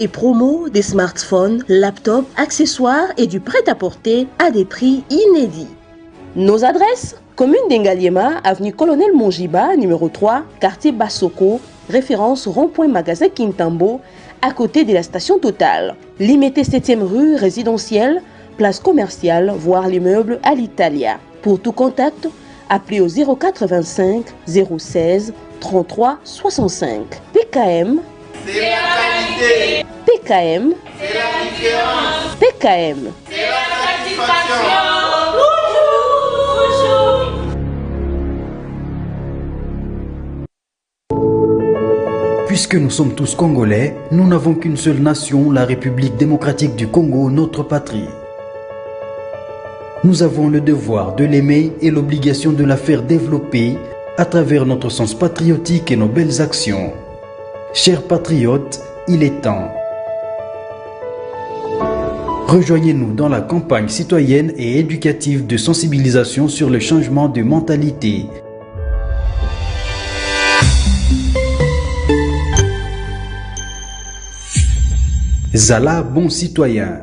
et promo des smartphones, laptops, accessoires et du prêt-à-porter à des prix inédits. Nos adresses: commune d'Engaliema, avenue Colonel Mongiba, numéro 3, quartier Bassoko, référence rond-point magasin Kintambo, à côté de la station Total. Limité 7e rue résidentielle, place commerciale, voire l'immeuble à l'Italia. Pour tout contact, appelez au 085 016 33 65. PKM, c'est la qualité. PKM, C'est la différence. PKM, C'est la satisfaction. Puisque nous sommes tous Congolais, nous n'avons qu'une seule nation, la République démocratique du Congo, notre patrie. Nous avons le devoir de l'aimer et l'obligation de la faire développer à travers notre sens patriotique et nos belles actions. Chers patriotes, il est temps. Rejoignez-nous dans la campagne citoyenne et éducative de sensibilisation sur le changement de mentalité. Zala, bon citoyen.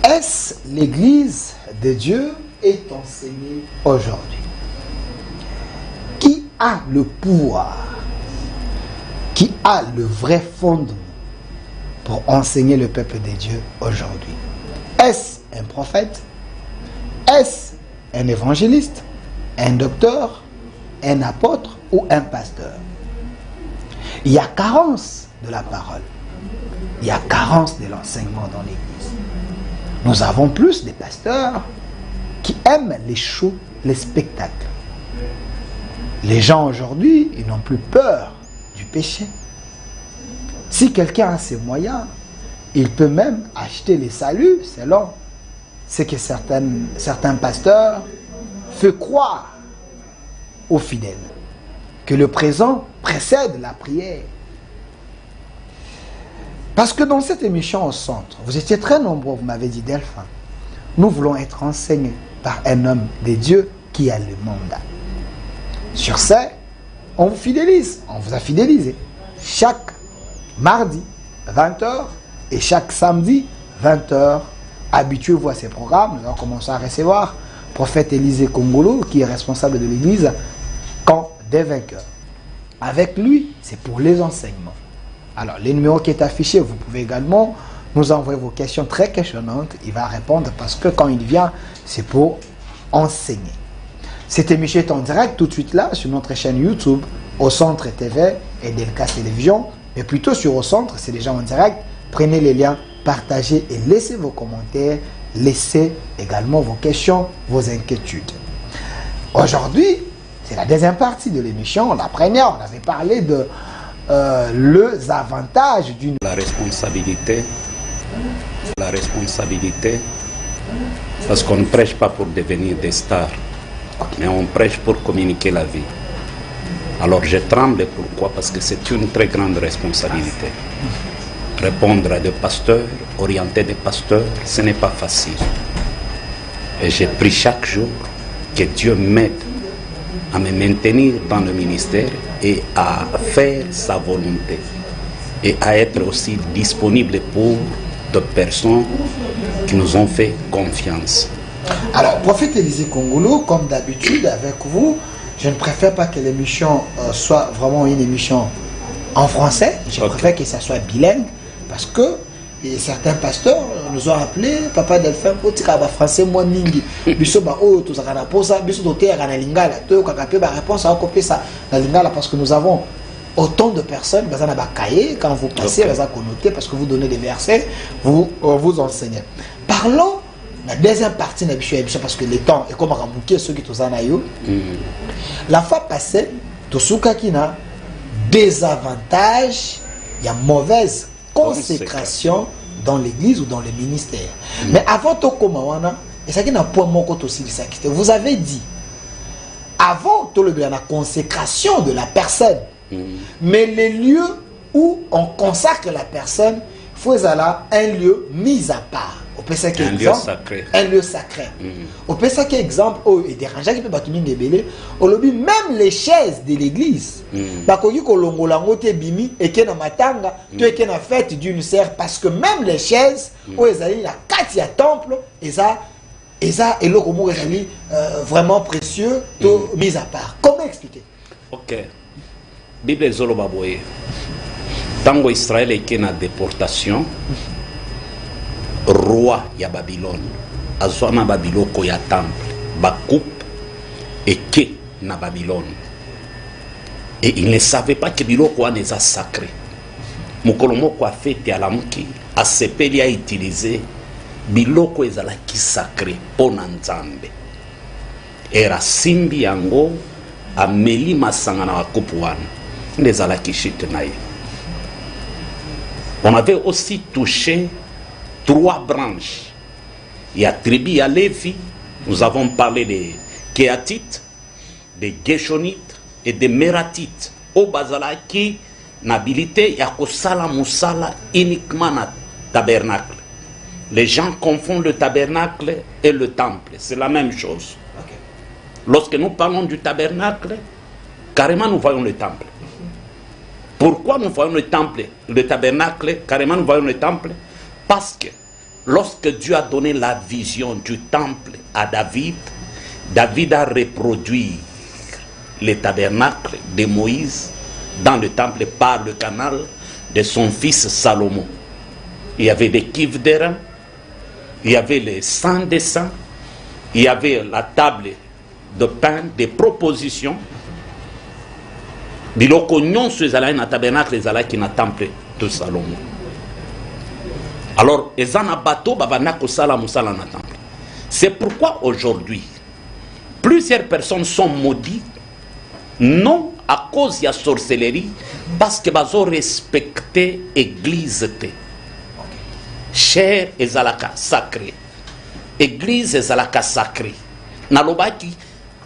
Est-ce l'Église de Dieu est enseignée aujourd'hui? Qui a le pouvoir? Qui a le vrai fondement pour enseigner le peuple de Dieu aujourd'hui? Est-ce un prophète? Est-ce un évangéliste? Un docteur? Un apôtre ou un pasteur? Il y a carence de la parole. Il y a carence de l'enseignement dans l'Église. Nous avons plus de pasteurs qui aiment les shows, les spectacles. Les gens aujourd'hui, ils n'ont plus peur du péché. Si quelqu'un a ses moyens, il peut même acheter les saluts selon ce que certains pasteurs font croire aux fidèles. Que le présent précède la prière. Parce que dans cette émission au centre, vous étiez très nombreux, vous m'avez dit Delphin, nous voulons être enseignés par un homme de Dieu qui a le mandat. Sur ce, on vous fidélise, on vous a fidélisé. Chaque mardi, 20h, et chaque samedi, 20h, habituez-vous à ces programmes. Nous allons commencer à recevoir prophète Élisée Kongolo, qui est responsable de l'église, Camp des vainqueurs. Avec lui, c'est pour les enseignements. Alors, le numéro qui est affiché, vous pouvez également nous envoyer vos questions très questionnantes. Il va répondre parce que quand il vient, c'est pour enseigner. Cette émission est en direct tout de suite là sur notre chaîne YouTube, Au Centre TV et Delcas Télévision. Mais plutôt sur Au Centre, c'est déjà en direct. Prenez les liens, partagez et laissez vos commentaires. Laissez également vos questions, vos inquiétudes. Aujourd'hui, c'est la deuxième partie de l'émission. La première, on avait parlé de les avantages d'une... La responsabilité, parce qu'on ne prêche pas pour devenir des stars, mais on prêche pour communiquer la vie. Alors je tremble, pourquoi? Parce que c'est une très grande responsabilité. Répondre à des pasteurs, orienter des pasteurs, ce n'est pas facile. Et j'ai pris chaque jour que Dieu m'aide à me maintenir dans le ministère et à faire sa volonté et à être aussi disponible pour d'autres personnes qui nous ont fait confiance. Alors, prophète Élisée Kongolo, comme d'habitude avec vous, je ne préfère pas que l'émission soit vraiment une émission en français. Je préfère que ça soit bilingue parce que certains pasteurs nous ont appelé Papa Delphin pour dire français moi mingi biso ba o to zakana posa biso to te kana lingala to kakape ba réponse à copier ça la lingala parce que nous avons autant de personnes bazana ba cahier quand vous passez bazana connoter parce que vous donnez des versets vous enseignez. Parlons la deuxième partie de l'émission parce que le temps est comme rembouquer ceux qui tous en ayo. La fois passée tosuka kina désavantages, il y a mauvaise consécration dans l'église ou dans le ministère. Mais avant tout comme et ça qui n'a point mon côté aussi vous avez dit avant tout la consécration de la personne, mais les lieux où on consacre la personne, il faut là un lieu mis à part. opesaki Un lieu exemple sacré. un lieu sacré opesaki exemple oyo ederangeaki mpe bato mingi ebele olobi même les chaises de l'église bakoki kolongola yango te ebimi eke na matanga to eke na fête d'une sœur parce que même les chaises oyo ezali na kati ya temple eza eloko moko ezali vraiment précieux to mise à part. Comment expliquer? Ok, Bible ezoloba boye ntango Israël eke na déportation roi ya Babylone azwa na babiloko ya temple bakoupe eke na Babylone et il ne savait pas que biloko wana eza sacré. Mokolo moko afete alamuki asepeli a utiliser biloko ezalaki sacré pona nzambe era simbi yango ameli masanga na bakupu wana nde ezalaki chute na ye. On avait aussi touché 3 branches. Il y a tribu ya Lévi, nous avons parlé des Kéatites, des Géshonites et des Mératites. Au bazalaki n'habilité ya kosala musala uniquement na tabernacle. Les gens confondent le tabernacle et le temple. C'est la même chose. Okay. Lorsque nous parlons du tabernacle, carrément nous voyons le temple. Pourquoi nous voyons le tabernacle, carrément nous voyons le temple? Parce que lorsque Dieu a donné la vision du temple à David, David a reproduit le tabernacle de Moïse dans le temple par le canal de son fils Salomon. Il y avait des cuves d'airain, il y avait les saints des saints, il y avait la table de pain, des propositions. Biloko nyonso ezalaki na tabernacle ezalaki na temple de Salomon. Alors ezana bato babana kosala musala na temple. C'est pourquoi aujourd'hui plusieurs personnes sont maudites non à cause de la sorcellerie parce que bazo respecter église te. Cher ezalaka sacré. Église ezalaka sacré. Nalobaki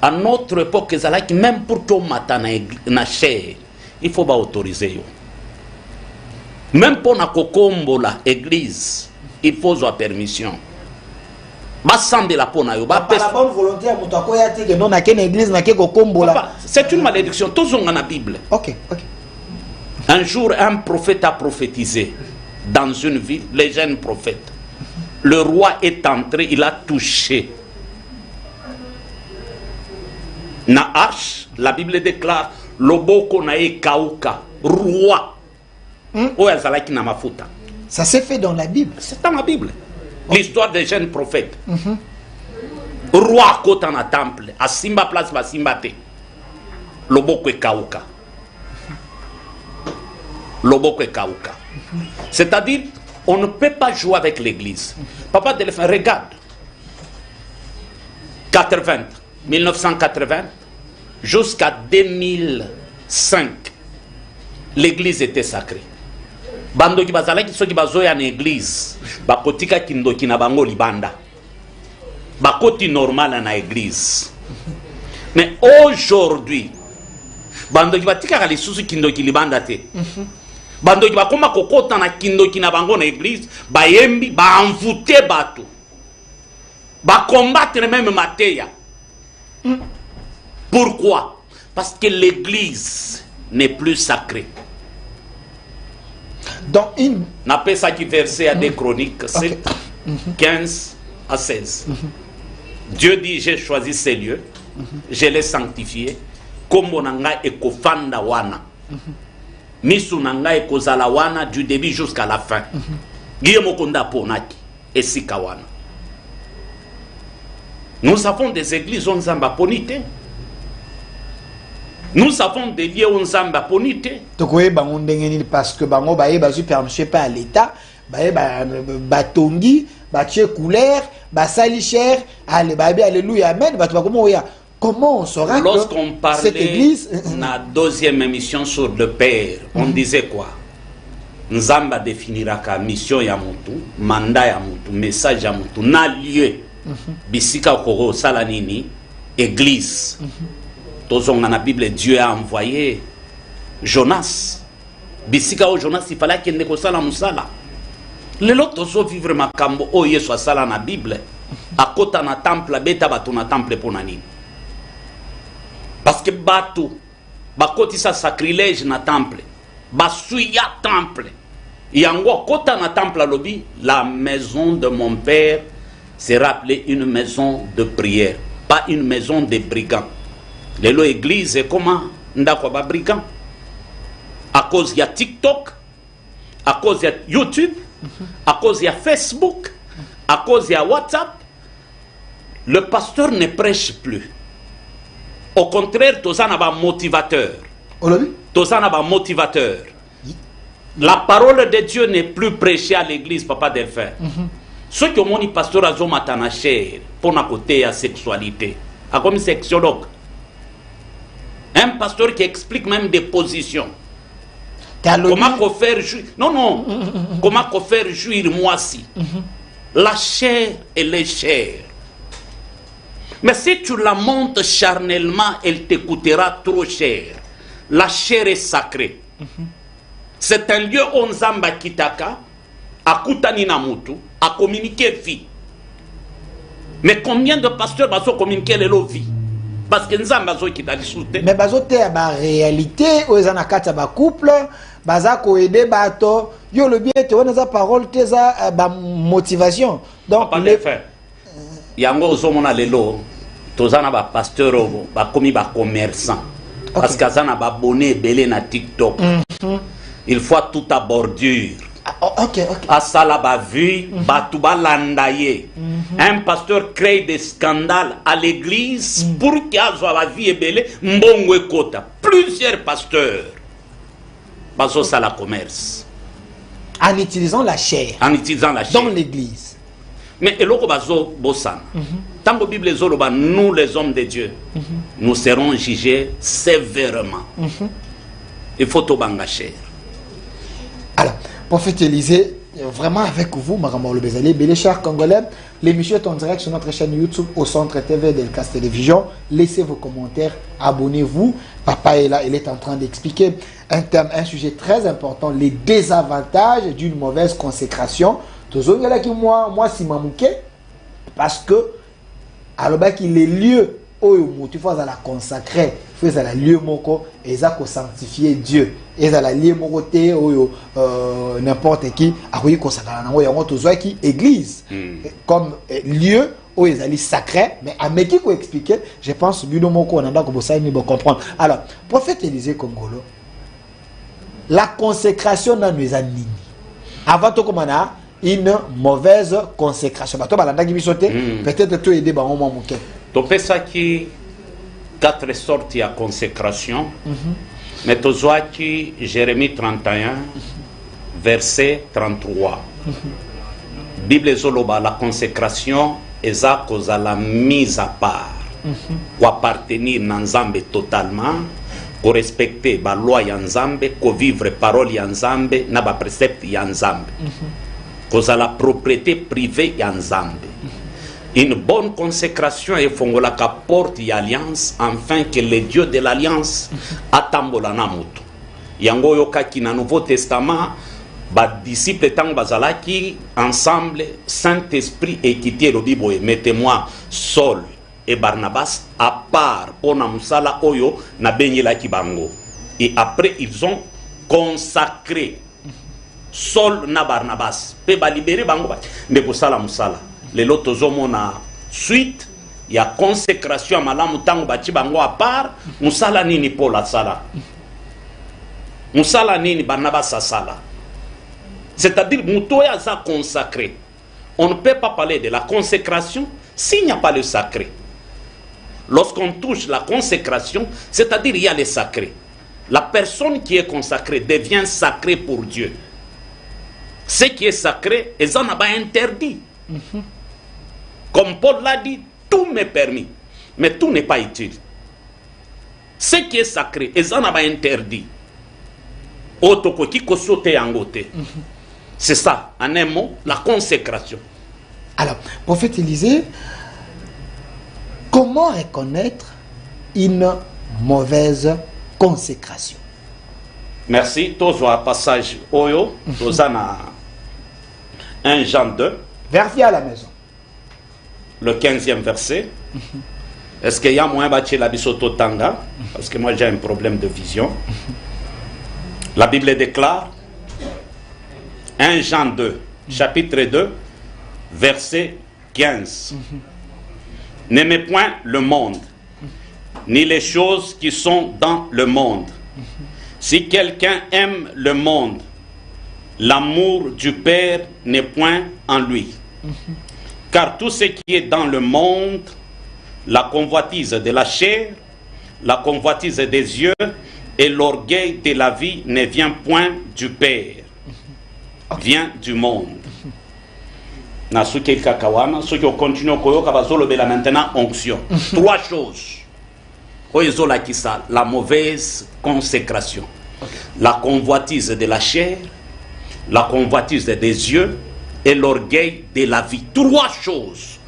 à notre époque, même pour que matin na cher, il faut pas autoriser. Même pour na kokombo la église, il faut la permission. C'est une malédiction. Tous ont la Bible. Ok. Un jour, un prophète a prophétisé dans une ville, les jeunes prophètes. Le roi est entré, il a touché. Na hache, la Bible déclare loboko na e kauka, roi. Oyazalaki na mafuta. Ça s'est fait dans la Bible. C'est dans la Bible. L'histoire des jeunes prophètes. Roi kota na temple, a simba place ba simba te. Loboko e kauka. Loboko e kauka. C'est-à-dire, on ne peut pas jouer avec l'église. Papa Delphin, regarde. 1980 jusqu'à 2005, l'église était sacrée. Bandoki bazalaki soki bazoya na église, bakotika kindoki na bango libanda. Bakoti normal na église. Mais aujourd'hui, bandoki batika lisusu kindoki libanda te. Bandoki bakoma kokota na kindoki na bango na église, bayembi ba envoûter bato. Ba combattre même Matéya. Pourquoi? Parce que l'église n'est plus sacrée. Dans une... N'appelle ça qui verset à des Chroniques 7, 15 à 16. Dieu dit, j'ai choisi ces lieux, je les sanctifiés, comme onanga ekofanda wana. Misu nanga ekozala wana du début jusqu'à la fin. Guillaume Konda ponaki et sikawana. Nous avons des églises où Nzamba ponité. Nous avons des lieux où Nzamba ponité. Parce que bango baye bazu permis pas à l'État, baye batongi, batie couleur, basali cher, alléluia amen, comment on saura lorsqu'on que parlait cette église la deuxième émission sur le Père, on disait quoi? Nzamba définira ka mission ya mutu, mandat ya mutu, message ya mutu, na lieu. Bisika okoro salanini église. Tozonga na Bible, Dieu a envoyé Jonas. Bisika o Jonas il fallait qu'il ne kosala musala. lelo tozo vivre makambo o yesu asala na bible akota na temple beta bato na temple pona nini parce que bato bakotisa sacrilège na temple basuya temple yango akota na temple alobi la maison de mon père sera appelée une maison de prière, pas une maison de brigands. Lelo église est comment ndako ba brigand à cause de TikTok, à cause de YouTube, à cause de Facebook, à cause de WhatsApp. Le pasteur ne prêche plus. Au contraire, tozana ba motivateur. Tozana ba motivateur. La parole de Dieu n'est plus prêchée à l'église, papa Delphin. Ceux qui ont dit pasteur Azo Matanacher pour na côté à sexualité, à comme sexologue. Un pasteur qui explique même des positions. Comment faire jouir? Non. Comment faire jouir moi si? La chair, elle est chère. Mais si tu la montes charnellement, elle te coûtera trop cher. La chair est sacrée. C'est un lieu où Nzamba Kitaka, à Koutani Namutu, à communiquer vie. Mais combien de pasteurs vont communiquer les vie? Parce que Nzamba Zo Kitali soute. Mais bazote à la réalité, aux anakata ba couple, bazako aider bato, yo le bien te wana parole te za motivation. Donc les faits. Yango zomona lelo, tozana ba pasteur ba komi ba commerçant. Parce que zana ba abonné belé na TikTok. Il faut tout à bordure. Ok. À ça la ba vu, batu ba landaye. Un pasteur crée des scandales à l'église pour qu'il y ait la vie belé mbongwe kota. Plusieurs pasteurs baso ça la commerce. En utilisant la chair. Dans l'église. Mais eloko bazo bosan. Tant que Bible zoloba, nous les hommes de Dieu, nous serons jugés sévèrement. Il faut tout bangacher. Alors, prophète Élisée, vraiment avec vous, Maramor Le Bézalé, les chers Congolais, l'émission est en direct sur notre chaîne YouTube au Centre TV d'Elcas Télévision. Laissez vos commentaires, abonnez-vous. Papa est là, il est en train d'expliquer un sujet très important, les désavantages d'une mauvaise consécration. Moi, si mamouké, parce que, alors qu'il les lieux où tu fais la consacrer, tu fais la lieu moko, et ça pour sanctifier Dieu. Et ça la lieu moko n'importe qui, a oui consacrer la qui église comme lieu où ils allaient sacré, mais à qui qu'on expliquer, je pense que moko on a que ça il comprendre. Alors, prophète Élisée Congolo, la consécration dans nous anime. Avant tout comme une mauvaise consécration. Peut-être tu aider au moment où tu fais ça qui 4 sortes de consécration. Mais tu vois qui Jérémie 31, verset 33. Bible Zoloba, la consécration est à cause de la mise à part. Pour appartenir à Nzambe totalement, pour respecter la loi de Nzambe, pour vivre parole de Nzambe, na ba précepte de Nzambe. Cause à la propriété privée de Nzambe. Une bonne consécration est la porte d'alliance afin que le Dieu de l'alliance atambola namuto. Yango yoka ki na Nouveau Testament, ba disciples tang bazalaki ensemble, Saint-Esprit et quitté le Bible, mettez-moi Saul et Barnabas à part pour na musala oyo na benyela ki bango. Et après ils ont consacré Saul na Barnabas pe ba libérer bango ba ndeko sala musala. Les lotos na suite il y a consécration malamu tango bati bango à part musala nini Paul asala musala nini Barnabas asala, c'est-à-dire mutoya za consacré. On ne peut pas parler de la consécration s'il n'y a pas le sacré. Lorsqu'on touche la consécration, c'est-à-dire il y a le sacré. La personne qui est consacrée devient sacrée pour Dieu. Ce qui est sacré, ils en ont pas interdit. Comme Paul l'a dit, tout m'est permis, mais tout n'est pas utile. Ce qui est sacré, ils en ont pas interdit. C'est ça, en un mot, la consécration. Alors, prophète Élisée, comment reconnaître une mauvaise consécration? Merci. Tozo a passage oyo, tozana 1 Jean 2. Vérifiez à la maison. Le 15e verset. Est-ce qu'il y a moyen de la bisoto tanga? Parce que moi j'ai un problème de vision. La Bible déclare 1 Jean 2, chapitre 2, verset 15. N'aimez point le monde, ni les choses qui sont dans le monde. Si quelqu'un aime le monde, l'amour du Père n'est point en lui. Car tout ce qui est dans le monde, la convoitise de la chair, la convoitise des yeux et l'orgueil de la vie ne vient point du Père, vient du monde. Na suke kakawana, ceux qui continuent koyoka bazolo bela maintenant onction. Trois choses. Oyezola kisa, la mauvaise consécration. La convoitise de la chair, la convoitise des yeux et l'orgueil de la vie. Trois choses.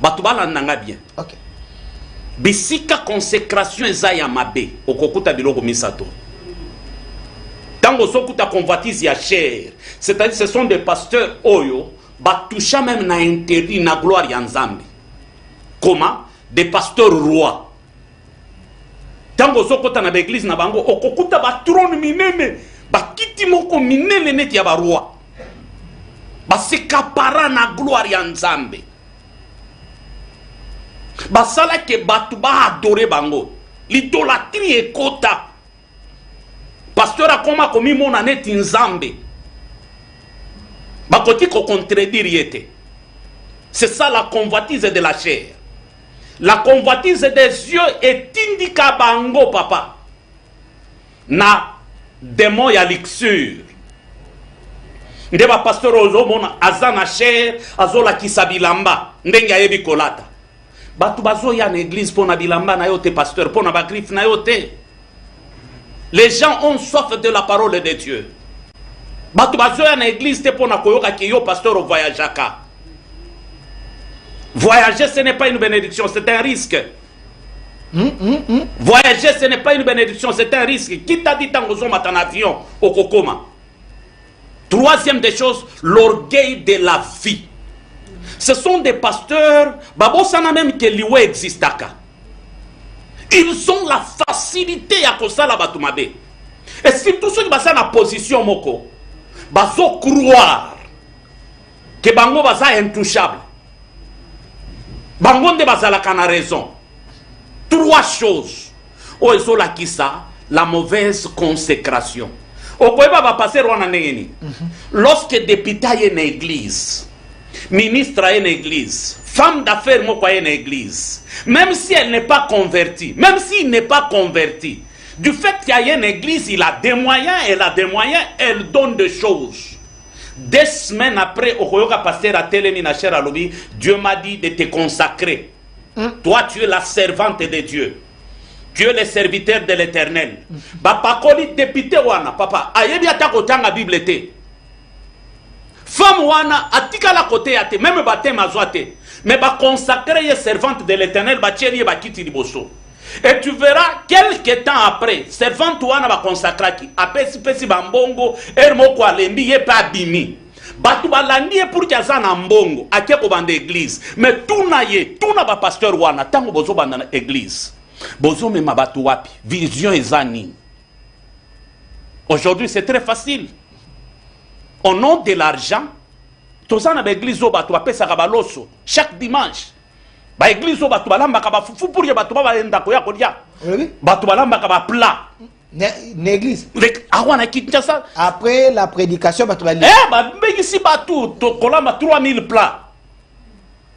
Batubala nanga bien. Ok. Bisika consécration ezaya mabe okokuta biloko misato. Tango sokuta convoitise ya chair, c'est-à-dire ce sont des pasteurs oyo batoucha même na interdit na gloire ya Nzambe. Comment? Des pasteurs rois. Tango sokuta na l'église na bango okokuta ba trône minene, ba kiti moko minene neti ya ba roi. Ba sekapara na gloire ya Nzambe. Basala ke batu ba adore bango. L'idolâtrie est kota. Pasteur a koma komi mona neti Nzambe. Bakoti ko contredire yete. C'est ça la convoitise de la chair. La convoitise des yeux est indica bango papa. Na démon ya luxure. Ndeba pasteur ozo mona azana chair azola kisabilamba ndenge ayebi kolata. Batu bazo ya na église pour na bilamba na yote pasteur pour na ba griffe na yote. Les gens ont soif de la parole de Dieu. Batu bazo ya na église te pour na koyoka ki yo pasteur au voyageaka. Voyager ce n'est pas une bénédiction, c'est un risque. Voyager ce n'est pas une bénédiction, c'est un risque. Qui t'a dit tango zo mata en avion au kokoma? Troisième des choses, l'orgueil de la vie. Ce sont des pasteurs, babosana même que liwe existaka. Ils ont la facilité à kosala batumabe. Et surtout ceux qui basent la position moko, baso croire que bango basa intouchable. Bango de basala kana raison. Trois choses. Oezo la kisa, la mauvaise consécration. Okoeba va passer rwana nengeni. Lorsque député est une église, ministre est une église, femme d'affaires moko est une église, même si elle n'est pas convertie, même s'il n'est pas converti, du fait qu'il y a une église, il a des moyens, elle a des moyens, elle donne des choses. 2 semaines après, Okoyoka pasteur a téléminé cher à l'obi, Dieu m'a dit de te consacrer. Toi, tu es la servante de Dieu. Tu es le serviteur de l'Éternel. Papa koli député wana, papa, ayebi atako tanga Bible te. Femme wana atika la côté ate, même bate mazwate. Mais ba consacrer servante de l'Éternel, ba tcheri ba kiti liboso. Et tu verras quelques temps après, servante wana ba consacraki, apesi pesi bambongo, ermoko alembi ye pa bimi. Batu balandi pour kiaza na mbongo, ake ko bande église. Mais tuna ye, tuna ba pasteur wana tango bozo banda na église. Bozo me mabatu wapi, vision ezani. Aujourd'hui c'est très facile. Au nom de l'argent, tozana ba église o batu apesa kabaloso chaque dimanche. Ba église o batu balamba ka ba fufu pour ye batu ba enda ko ya ko dia. Batu balamba ka ba plat. L'église. Kinshasa. Après la prédication, batu bali. Ici batu to kolamba 3000 plats.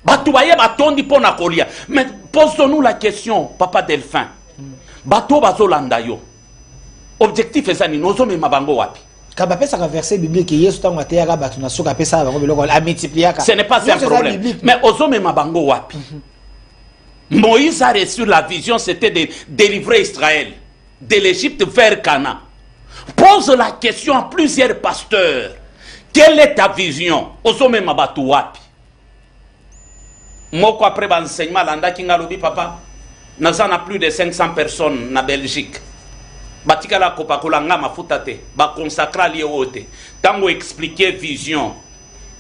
Batu baye batondi pona kolia. Mais posons-nous la question, papa Delphin. Batu bazolanda yo. Objectif est ça ni nozo me mabango wapi. Kaba pesa ka verset biblique qui yesu tango ateyaka batu na soka pesa bango biloko a multiplier. Ce n'est pas un problème. Mais ozo me mabango wapi. Moïse a reçu la vision, c'était de délivrer Israël de l'Égypte vers Canaan. Pose la question à plusieurs pasteurs. Quelle est ta vision? Ozo me mabatu wapi. Moko après l'enseignement, landa kingalobi papa, naza na plus de 500 personnes na Belgique. Batika la kopakola nga mafuta te, ba consacra lié wote. Tango expliquer vision.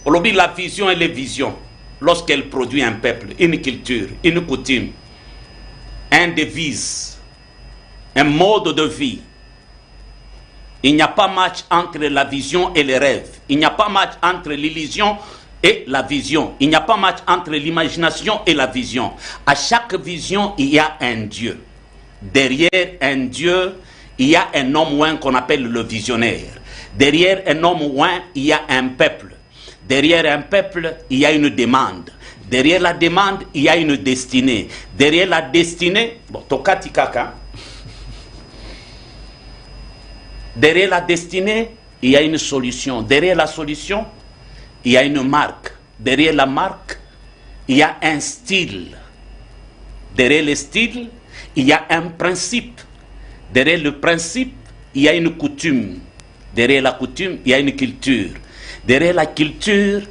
Aujourd'hui, la vision et les visions, lorsqu'elle produit un peuple, une culture, une coutume, un devise, un mode de vie, il n'y a pas match entre la vision et les rêves. Il n'y a pas match entre l'illusion et la vision. Il n'y a pas match entre l'imagination et la vision. À chaque vision, il y a un Dieu. Derrière un Dieu, il y a un homme ouin qu'on appelle le visionnaire. Derrière un homme ouin, il y a un peuple. Derrière un peuple, il y a une demande. Derrière la demande, il y a une destinée. Derrière la destinée, bon, tokati kaka. Derrière la destinée, il y a une solution. Derrière la solution, il y a une marque. Derrière la marque, il y a un style. Derrière le style, il y a un principe. Derrière le principe, il y a une coutume. Derrière la coutume, il y a une culture. Derrière la culture,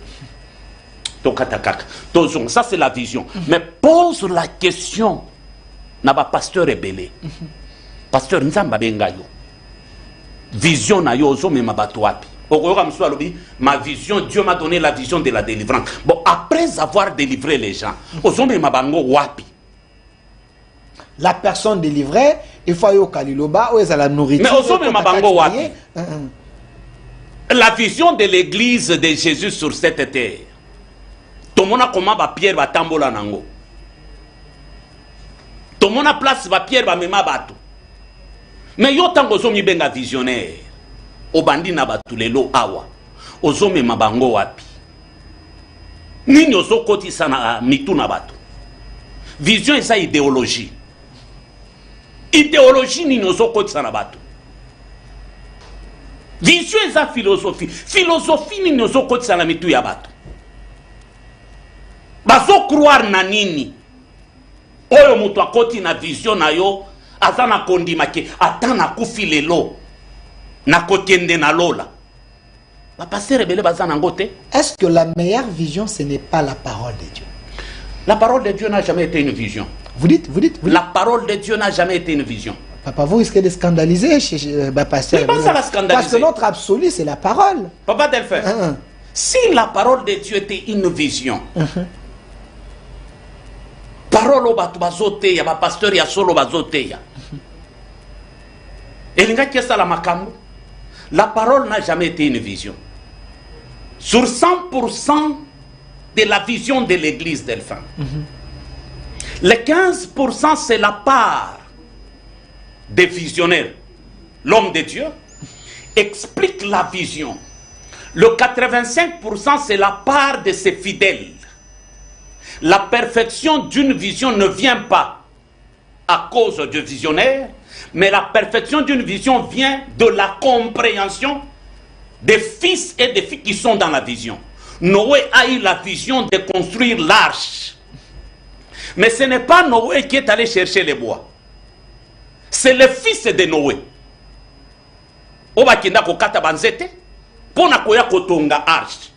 ça c'est la vision. Mais pose la question, n'a pasteur rebelle. Pasteur Nzamba Bengayo. Vision na yo zo me mabato wapi. Ma vision, Dieu m'a donné la vision de la délivrance. Bon, après avoir délivré les gens, ozo me mabango wapi. La personne délivrée, il faut aller au Kaliloba, où est la nourriture. Mais ozo me mabango wapi. La vision de l'église de Jésus sur cette terre. Tout le monde a comment va Pierre va tambola nango. Tout le monde a place va Pierre va mema bato. Mais yo tango zomi benga visionnaire. Obandi na batu lelo awa. Ozome mabango wapi. Nini ozo koti sana mitu na batu. Vision esa idéologie. Idéologie nini ozo koti sana batu. Vision esa philosophie. Philosophie nini ozo koti sana mitu ya batu. Bazo croire na nini. Oyo mutu akoti na vision na yo. Azana kondima ke atana kufi lelo na kotiende na lola. La pasteur rebelle bazana ngote. Est-ce que la meilleure vision ce n'est pas la parole de Dieu? La parole de Dieu n'a jamais été une vision. Vous dites. La parole de Dieu n'a jamais été une vision. Papa, vous risquez de scandaliser pasteur. Mais pas ça la scandaliser. Parce que notre absolu c'est la parole. Papa Delphin. Si la parole de Dieu était une vision. Parole au batu bazote ya ba pasteur ya solo bazote ya. La parole n'a jamais été une vision. Sur 100% de la vision de l'église Delphin, les 15% c'est la part des visionnaires. L'homme de Dieu explique la vision. Le 85% c'est la part de ses fidèles. La perfection d'une vision ne vient pas à cause du visionnaire, mais la perfection d'une vision vient de la compréhension des fils et des filles qui sont dans la vision. Noé a eu la vision de construire l'arche. Mais ce n'est pas Noé qui est allé chercher les bois. C'est le fils de Noé. Obakenda ko kata banzete pona koya kotonga arche.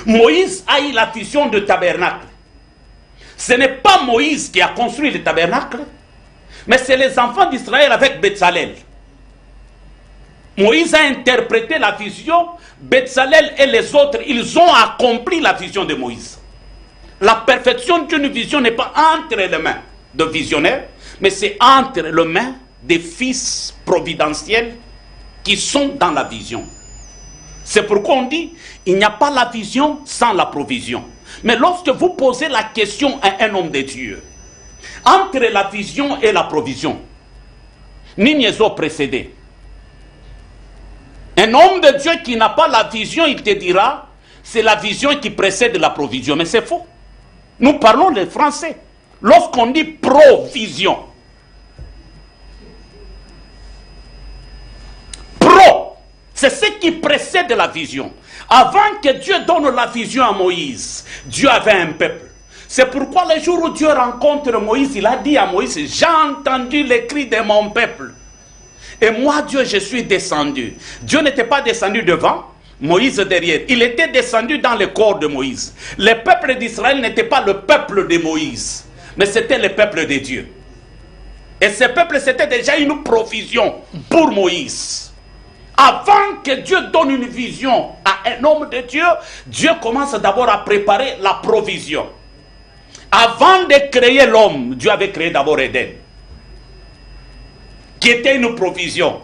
Moïse a eu la vision de tabernacle. Ce n'est pas Moïse qui a construit le tabernacle, mais c'est les enfants d'Israël avec Betsalel. Moïse a interprété la vision, Betsalel et les autres, ils ont accompli la vision de Moïse. La perfection d'une vision n'est pas entre les mains de visionnaires, mais c'est entre les mains des fils providentiels qui sont dans la vision. C'est pourquoi on dit, il n'y a pas la vision sans la provision. Mais lorsque vous posez la question à un homme de Dieu, entre la vision et la provision, Niniézo précédé. Un homme de Dieu qui n'a pas la vision, il te dira, c'est la vision qui précède la provision. Mais c'est faux. Nous parlons les Français. Lorsqu'on dit provision, c'est ce qui précède la vision. Avant que Dieu donne la vision à Moïse, Dieu avait un peuple. C'est pourquoi le jour où Dieu rencontre Moïse, il a dit à Moïse, j'ai entendu les cris de mon peuple. Et moi, Dieu, je suis descendu. Dieu n'était pas descendu devant, Moïse derrière. Il était descendu dans le corps de Moïse. Le peuple d'Israël n'était pas le peuple de Moïse, mais c'était le peuple de Dieu. Et ce peuple, c'était déjà une provision pour Moïse. Avant que Dieu donne une vision à un homme de Dieu, Dieu commence d'abord à préparer la provision. Avant de créer l'homme, Dieu avait créé d'abord Éden, qui était une provision.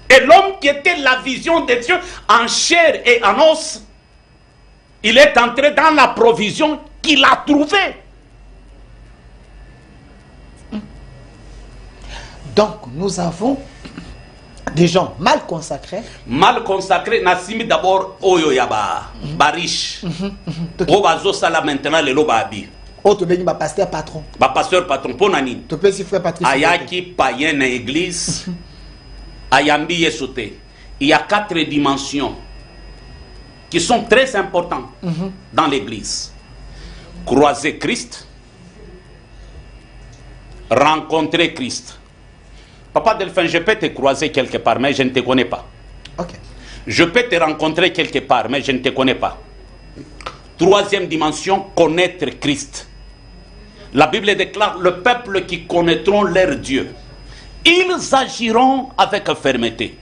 Et l'homme qui était la vision de Dieu en chair et en os, il est entré dans la provision qu'il a trouvée. Donc, nous avons des gens mal consacrés. Mal consacrés, Nassimi d'abord, Oyo Yaba, Barish. Obazo Sala maintenant, le Lobabi. Oh, tu es pasteur patron. Pasteur patron, Ponani. Tu peux si frère Patrice. Ayaki, païen, église. Ayambi Yesote. Il y a 4 dimensions qui sont très importantes dans l'église. Croiser Christ, rencontrer Christ. Papa Delphin, je peux te croiser quelque part, mais je ne te connais pas. Okay. Je peux te rencontrer quelque part, mais je ne te connais pas. 3e dimension, connaître Christ. La Bible déclare le peuple qui connaîtront leur Dieu. Ils agiront avec fermeté.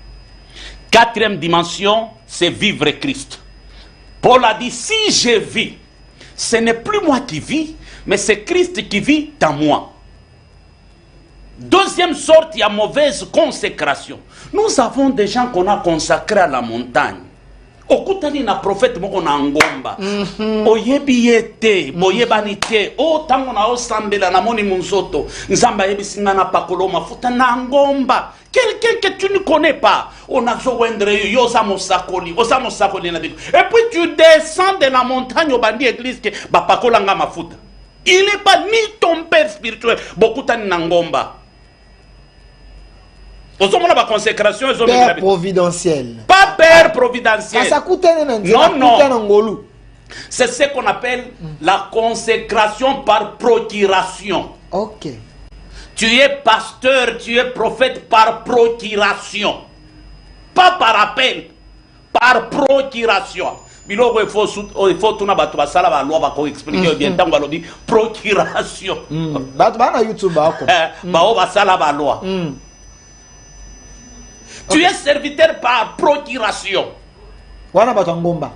4e dimension, c'est vivre Christ. Paul a dit, si je vis, ce n'est plus moi qui vis, mais c'est Christ qui vit dans moi. 2e sorte, il y a mauvaise consécration. Nous avons des gens qu'on a consacrés à la montagne. Okutani na prophète moko na ngomba. Oyebi yete, boyebani te. O tango na osambela na moni munzoto. Nzamba yebi singa na pakolo mafuta na ngomba. Quelqu'un que tu ne connais pas. On a zowendre yosa mosakoli, osa mosakoli na biko. Et puis tu descends de la montagne au bandi église que ba pakola nga mafuta. Il n'est pas ni ton père spirituel. Bokutani na ngomba. Père providentiel. Pas père providentiel. Non, non. C'est ce qu'on appelle la consécration par procuration. Ok. Tu es pasteur, tu es prophète par procuration. Pas par appel, par procuration. Il faut tout la loi va expliquer bien tant qu'on dit procuration. Loi. Tu es serviteur par procuration. Wana batangomba.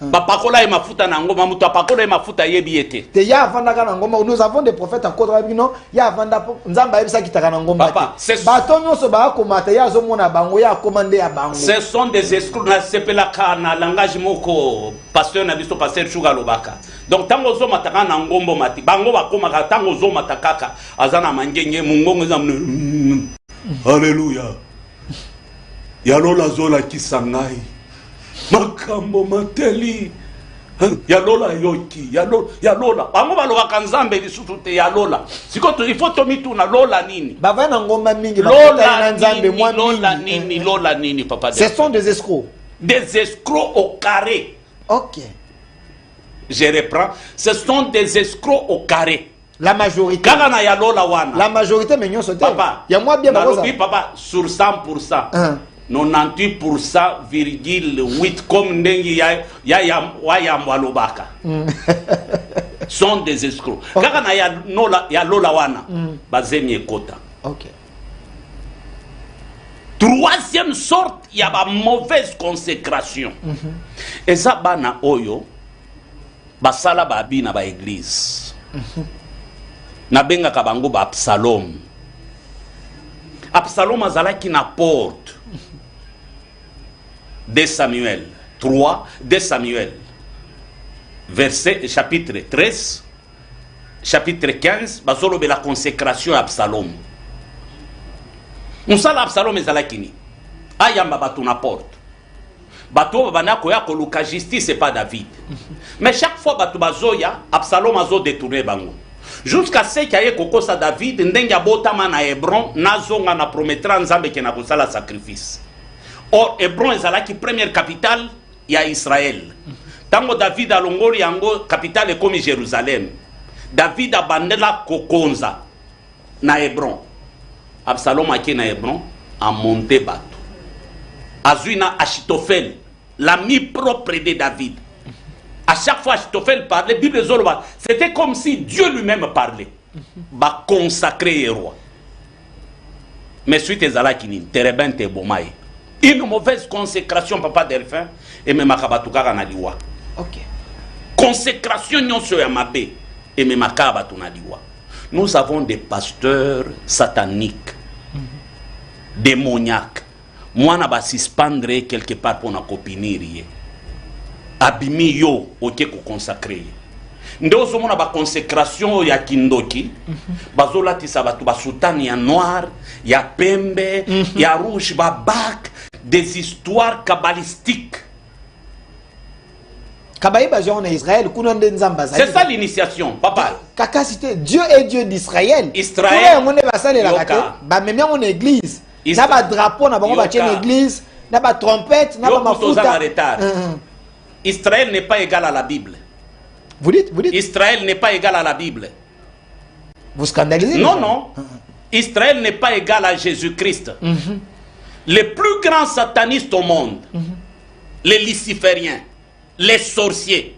Bapakola e mafuta na ngoma, mutu apakola e mafuta yebi ete. Te ya avanda kana ngoma, nous avons des prophètes à kodra bino, ya avanda nzamba yebisa kitaka na ngomba. Papa, bato nyonso ba komata ya zo mona bango ya commandé ya bango. Ce sont des escrocs na sepela kana langage moko pasteur na biso pasteur Chuga Lobaka. Donc tango zo mataka na ngombo mati, bango bakoma ka tango zo matakaka azana mangenge mungongo za Alléluia. Yalola zola kisangai. Makambo mateli. Yalola yoki. Yalola. Bango baloba kanzambe lisutu te yalola. Siko il faut tomitu na lola nini. Bavana ngomba mingi lola nzambe mwa mingi. Lola nini papa. Ce sont des escrocs. Des escrocs au carré. OK. Je reprends. Ce sont des escrocs au carré. La majorité. La majorité mais nyonso te. Papa. Ya mwa bien bakoza. Papa sur 100%. 98,8 comme ndengi ya mwalobaka. Sont des escrocs. Kaka na ya lola wana bazemi ekota. OK. 3e sorte, il y a une mauvaise consécration. Et ça bana oyo basala babi na ba église. Na benga kabango ba Absalom. Absalom azalaki na porte. 2 Samuel 3, 2 Samuel verset chapitre 13, chapitre 15, bazolo be la consécration à Absalom. Musala Absalom ezalaki ni ayamba batu na porte. Batu banako ya koluka justice c'est pas David. Mais chaque fois batu bazoya Absalom azo détourner bango. Jusqu'à ce qu'il y ait kokosa David ndenge abotama na Hebron nazonga na promettra nzambe ke na kosala sacrifice. Or Hebron ezalaki première capitale ya Israël. Tango David alongoli yango capitale comme Jérusalem. David abandela kokonza na Hebron. Absalom aki na Hebron a monté bateau. Azuina Achitophel, l'ami propre de David. À chaque fois Achitophel parlait, Bible Zoloba, c'était comme si Dieu lui-même parlait. Va consacrer les rois. Mais suite ezalaki nini terrain te bomaye. Une mauvaise consécration papa Delphin et même makabatuka na liwa. OK. Consécration nyonso ya mabe et même makabatu na liwa. Nous avons des pasteurs sataniques, démoniaques. Moi na ba suspendre quelque part pour na copinir. Abimi yo oke ko consacrer. Ndozo mona ba consécration ya kindoki bazola tisa batu basutani ya noir ya pembe ya rouge ba bac des histoires kabbalistiques. C'est ça l'initiation papa. Kaka cité Dieu est Dieu d'Israël. Israël on est basale la kaka ba même mon église na ba drapeau na bango ba tient église na ba trompette na ba mafuta. Israël n'est pas égal à la Bible. Vous dites Israël n'est pas égal à la Bible. Vous scandalisez? Non, non. Israël n'est pas égal à Jésus-Christ. Les plus grands satanistes au monde, les lucifériens, les sorciers,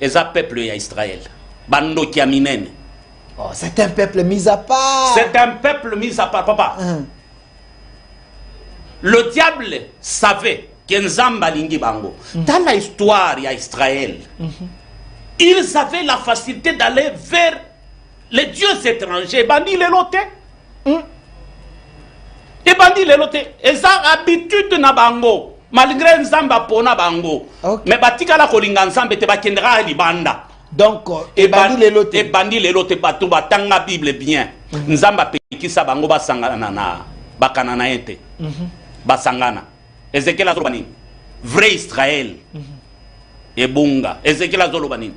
ils ont peuplé à Israël. Bando Kiaminen. Oh, c'est un peuple mis à part. C'est un peuple mis à part, papa. Le diable savait qu'Enzamba Lingi Bango, dans l'histoire d'Israël, ils avaient la facilité d'aller vers les dieux étrangers. Bandi les lotés. Et bandi les lotés. Ils ont habitude na bango. Malgré Nzamba pona bango. Mais batika la kolinga Nzamba te bakendra libanda. Donc, et bandi les lotés. Et bandi les lotés batou batanga Bible bien. Nzamba pekisa bango basangana na bakanana ente. Basangana. Ézéchiel Azolobani. Vrai Israël. Et Bunga. Ézéchiel Azolobani.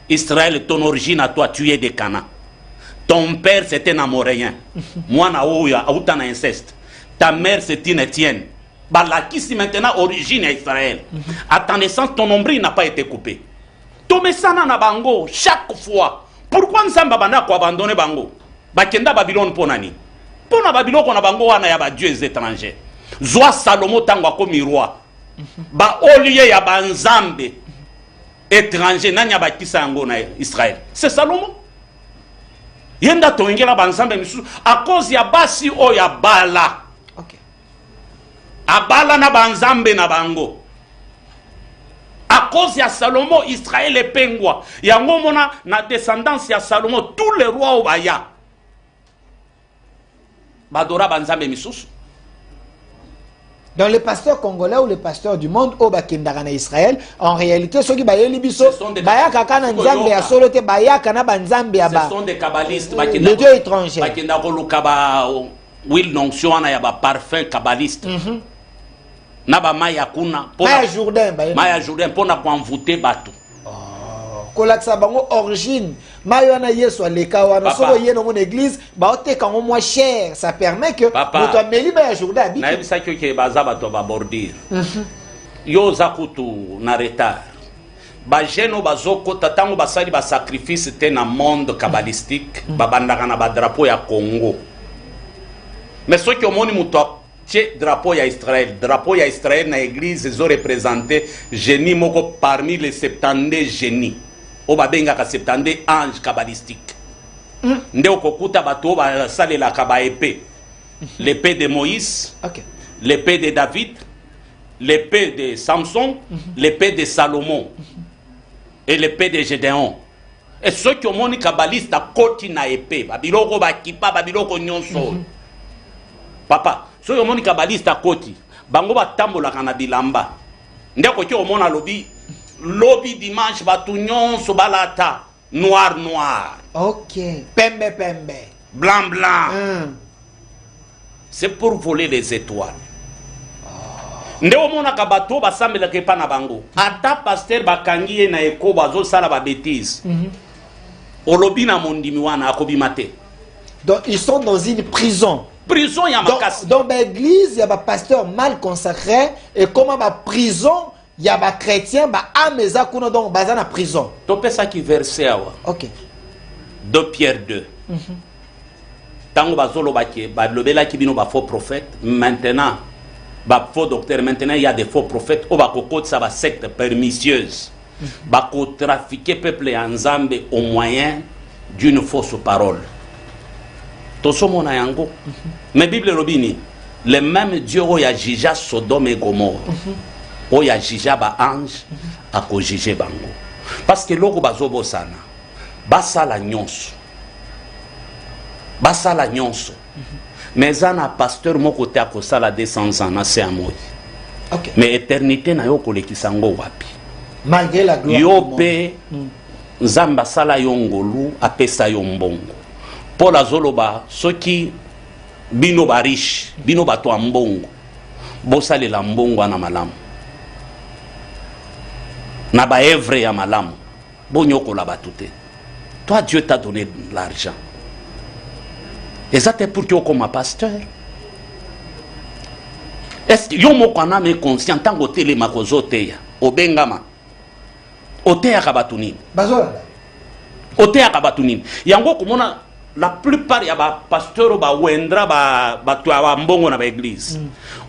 Israël, ton origine à toi, tu es des Cana. Ton père, c'était un Amoréen. Moi, na ouya, outa na inceste. Ta mère, c'est une Étienne. Balaki, si maintenant origine à Israël. À ta naissance, ton nombril n'a pas été coupé. Tomesana na bango, chaque fois. Pourquoi Nzamba bana ko abandonner bango? Bakenda Babylone ponani. Pona Babylone ko na bango wana ya ba dieux étrangers. Zwa Salomo tango komi roi. Ba oliye ya banzambe étranger nanya ba kisa yango na Israël. C'est Salomo. Yenda toingela banzambe misu à cause ya basi o ya bala. OK. Abala na banzambe na bango. À cause ya Salomo Israël est pengwa. Yango mona na descendance ya Salomo tous les rois au baya. Badora banzambe misusu. Dans les pasteurs congolais ou les pasteurs du monde au Bakindara Israël, en réalité, ceux qui bayeli biso, bayaka kana nzambe ya solo te bayaka na banzambe ya ba. Ce sont des kabbalistes. Les dieux étrangers. Bakenda ko lukaba will nonction na ya ba parfum kabbaliste. Na ba maya kuna. Maya Jourdain bayeli. Maya Jourdain pona ko envoûter bato. Kolaksa bango origine mayo na yesu aleka wana solo yeno mon église ba ote kango moins cher, ça permet que moto ameli ba Jourdain habite na yebisa ke baza bato ba bordir yo zakutu na retard ba jeno bazoko tatango basali ba sacrifice te na monde kabbalistique ba bandaka na ba drapeau ya Congo. Mais ce que moni muto tche drapeau ya Israël na église ils ont représenté génie moko parmi les 70 génies. Oba benga ka 70 anges kabbalistiques. Nde okokuta bato ba salela ka ba épée. L'épée de Moïse, l'épée de David, l'épée de Samson, l'épée de Salomon et l'épée de Gédéon. Et ceux qui ont moni kabbaliste a koti na épée, babiloko ba kipa, babiloko nyonso. Papa, ceux qui ont moni kabbaliste a koti, bango ba tambola kana bilamba. Nde ko ki o mona lobby dimanche batunion sobalata noir. OK. Pembe. Blanc. C'est pour voler les étoiles. Ndeo mona kabato basambela ke pana bango. Ata pasteur bakangi na eko bazo sala ba bêtise. Olobi na mondimi wana akobimate. Donc ils sont dans une prison. Prison ya makasi. Dans l'église, il y a un pasteur mal consacré et comment ma prison il y a des chrétiens, ameza kuna donc bazana prison. Topé ça qui verset awa. OK. 2 Pierre 2. Tango bazolo baké, ba lobela ki bino ba faux prophète. Maintenant, ba faux docteur. Maintenant il y a des faux prophètes. O ba kokot ça ba secte pernicieuse. Ba ko trafiquer peuple en Nzambe au moyen d'une fausse parole. tosomona yango mais Bible robini le même Dieu où ya jija Sodome et Gomorre où ya jija ba ange ako jije bango parce que loko bazobo sana basala nyonso mais un pasteur moko te akosala 200 ans na se amoyi Okay. mais éternité na yo kolekisa ngo wapi Malgré la gloire. yo pe nzamba sala yo ngolu apesa yo mbongo Paul azoloba soki bino ba riche bino bato ya mbongo bosalela mbongo na malamu na ba evre ya malamu bonyokola bato te. Toi Dieu t'a donné l'argent et ça t'es pour que comme pasteur. Est-ce que yo moko na me conscient tango tele makozote ya obengama oteya kabatunini Bazola. oteya kabatunini yango komona la plupart ya ba pasteur ba wendra ba to ba mbongo na ba église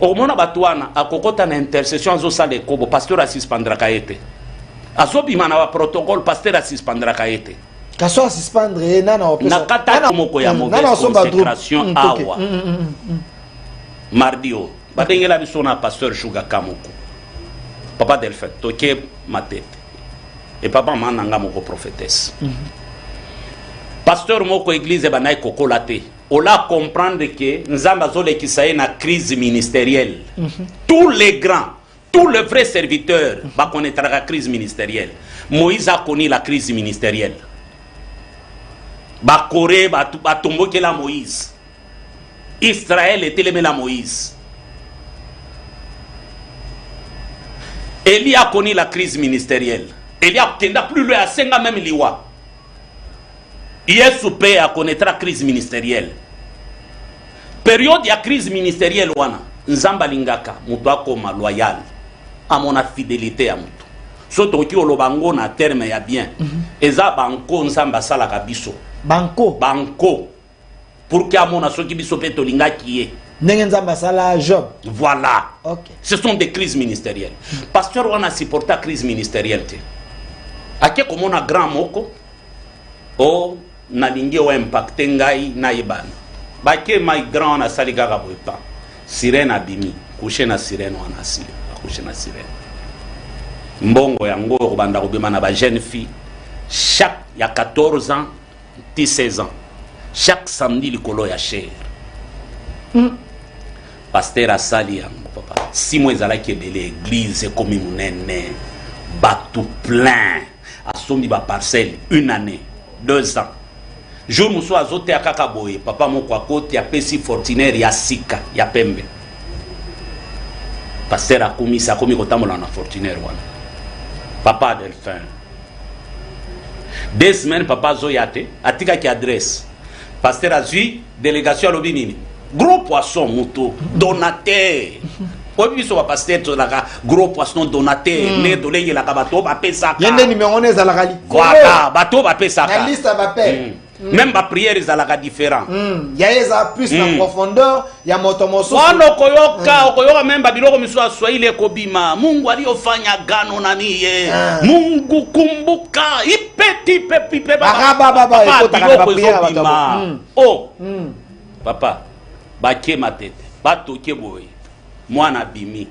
okomona batwana akokota na intercession azo sale kobo pasteur asispandra kaete azobima na ba protocole pasteur asispandra kaete Kaso suspendre nana opesa. nakata moko ya mauvaise consécration awa mardio badengela biso na pasteur Shuga Kamoko papa Delphin toke ma tête et papa mananga moko prophétesse pasteur moko église banay kokolate ola comprendre que nzamba zolekisa ye na crise ministérielle tous les grands tous les vrais serviteurs ba connaître la crise ministérielle. Moïse a connu la crise ministérielle ba Corée ba tomboke la Moïse, Israël était le la Moïse. Élie a connu la crise ministérielle. Élie a tenda plus loin à 5 ans même liwa. Yesu pe a connaître la crise ministérielle. Période ya crise ministérielle wana nzamba lingaka mutu akoma loyal à mon fidélité à mutu. Soto ki olobango na terme ya bien. Eza banko nzamba sala kabiso. Banco. Pour que mon soki biso pe tolinga kiye. Nengenzamba sala job. Voilà. Okay. Ce sont des crises ministérielles. Pasteur on a supporté la crise ministérielle. Ake comme on a grand moko o na lingi o impacté ngai na ibana. Bake my grand na sali gaga boipa. Sirène abimi, coucher na sirène wana asili, coucher na sirène. Mbongo yango ko banda ko bima na ba jeune fille chaque il y a 14 ans, 16 ans. Chaque samedi likolo ya cher. Pasteur asali yango papa. Si moi ezalaki ebele église comme munene batou plein a sombi ba parcelle 1 année, 2 ans. Jour muso azote akaka boye papa moko akoti ya pesi fortunaire ya sika ya pembe. Pasteur akomisa komi kotambola na fortunaire wana. Papa Delphin. 2 semaines papa zoyate atika ki adresse. Pasteur azui délégation lobi nini. Gros poisson moto donateur. Obi so pasteur to la gros poisson donateur ne dolenge la bato ba pesa ka. Yende numéro 1 za la gali. Voilà, bato ba pesa ka. La liste va paix. Même ma prière za la différent. Ya eza plus na profondeur ya motomoso. Wana okoyoka même babiloko miso aswahili ekobima. Mungu aliyofanya gano na niye. Mungu kumbuka ipeti pepe baba ekotaka ba prière bato. Oh. Papa, bake matete. Bato ke boye. Mwana bimi.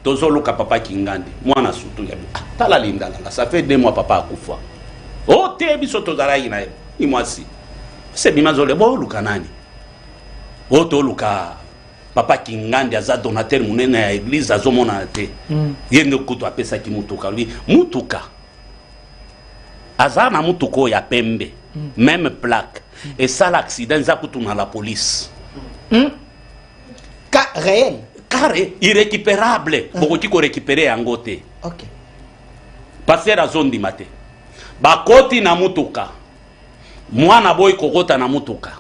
Tozoluka papa kingandi. Mwana sutu ya. Tala lindala. Ça fait 2 mois papa akufa. Oh te biso tozala ina. Moi si c'est bimazole bo luka nani oto luka papa kingandi aza donateur munene ya église azomona te yende kutu apesa ki mutuka lui mutuka azana mutuko ya pembe même plaque et ça l'accident za kutu na la police Cas réel. Carré irrécupérable beaucoup qui ko récupérer yango te. OK. Passer à zone di maté bakoti na mutuka mwana boy kokota na mutuka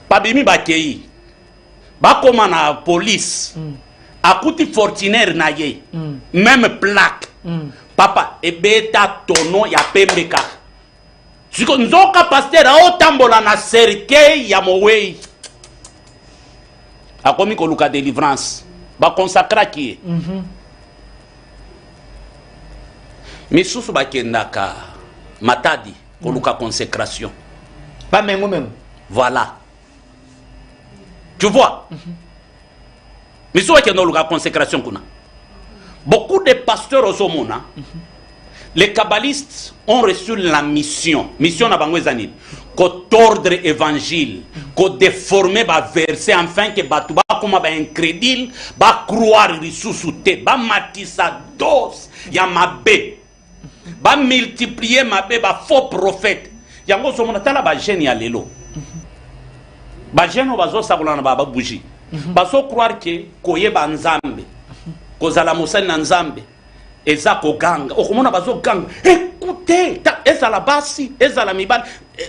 babimi bakei bakoma na police akuti fortunaire na ye même plaque papa ebeta tono ya pembeka siko nzoka pasteur aotambola na cercueil ya mowei akomi koluka délivrance ba consacra ki misusu bakendaka matadi koluka consécration Pas mengo mengo. Voilà. Tu vois? Mais ce qui est la consécration qu'on a. Beaucoup de pasteurs au Somona, les kabbalistes ont reçu la mission. Mission na bango ezani. Ko tordre évangile, ko déformer ba verset afin que batu ba kuma ba incrédule, ba croire ressuscité, ba matisa dos ya mabe. Ba multiplier mabe ba faux prophète. Yango Somona tala ba jeune ya lelo. Ba jeune bazo sakolana ba bougie. Baso croire que koyeba nzambe. Kozala musani na nzambe eza koganga okomona bazo ganga écoutez eza la basi eza la mibali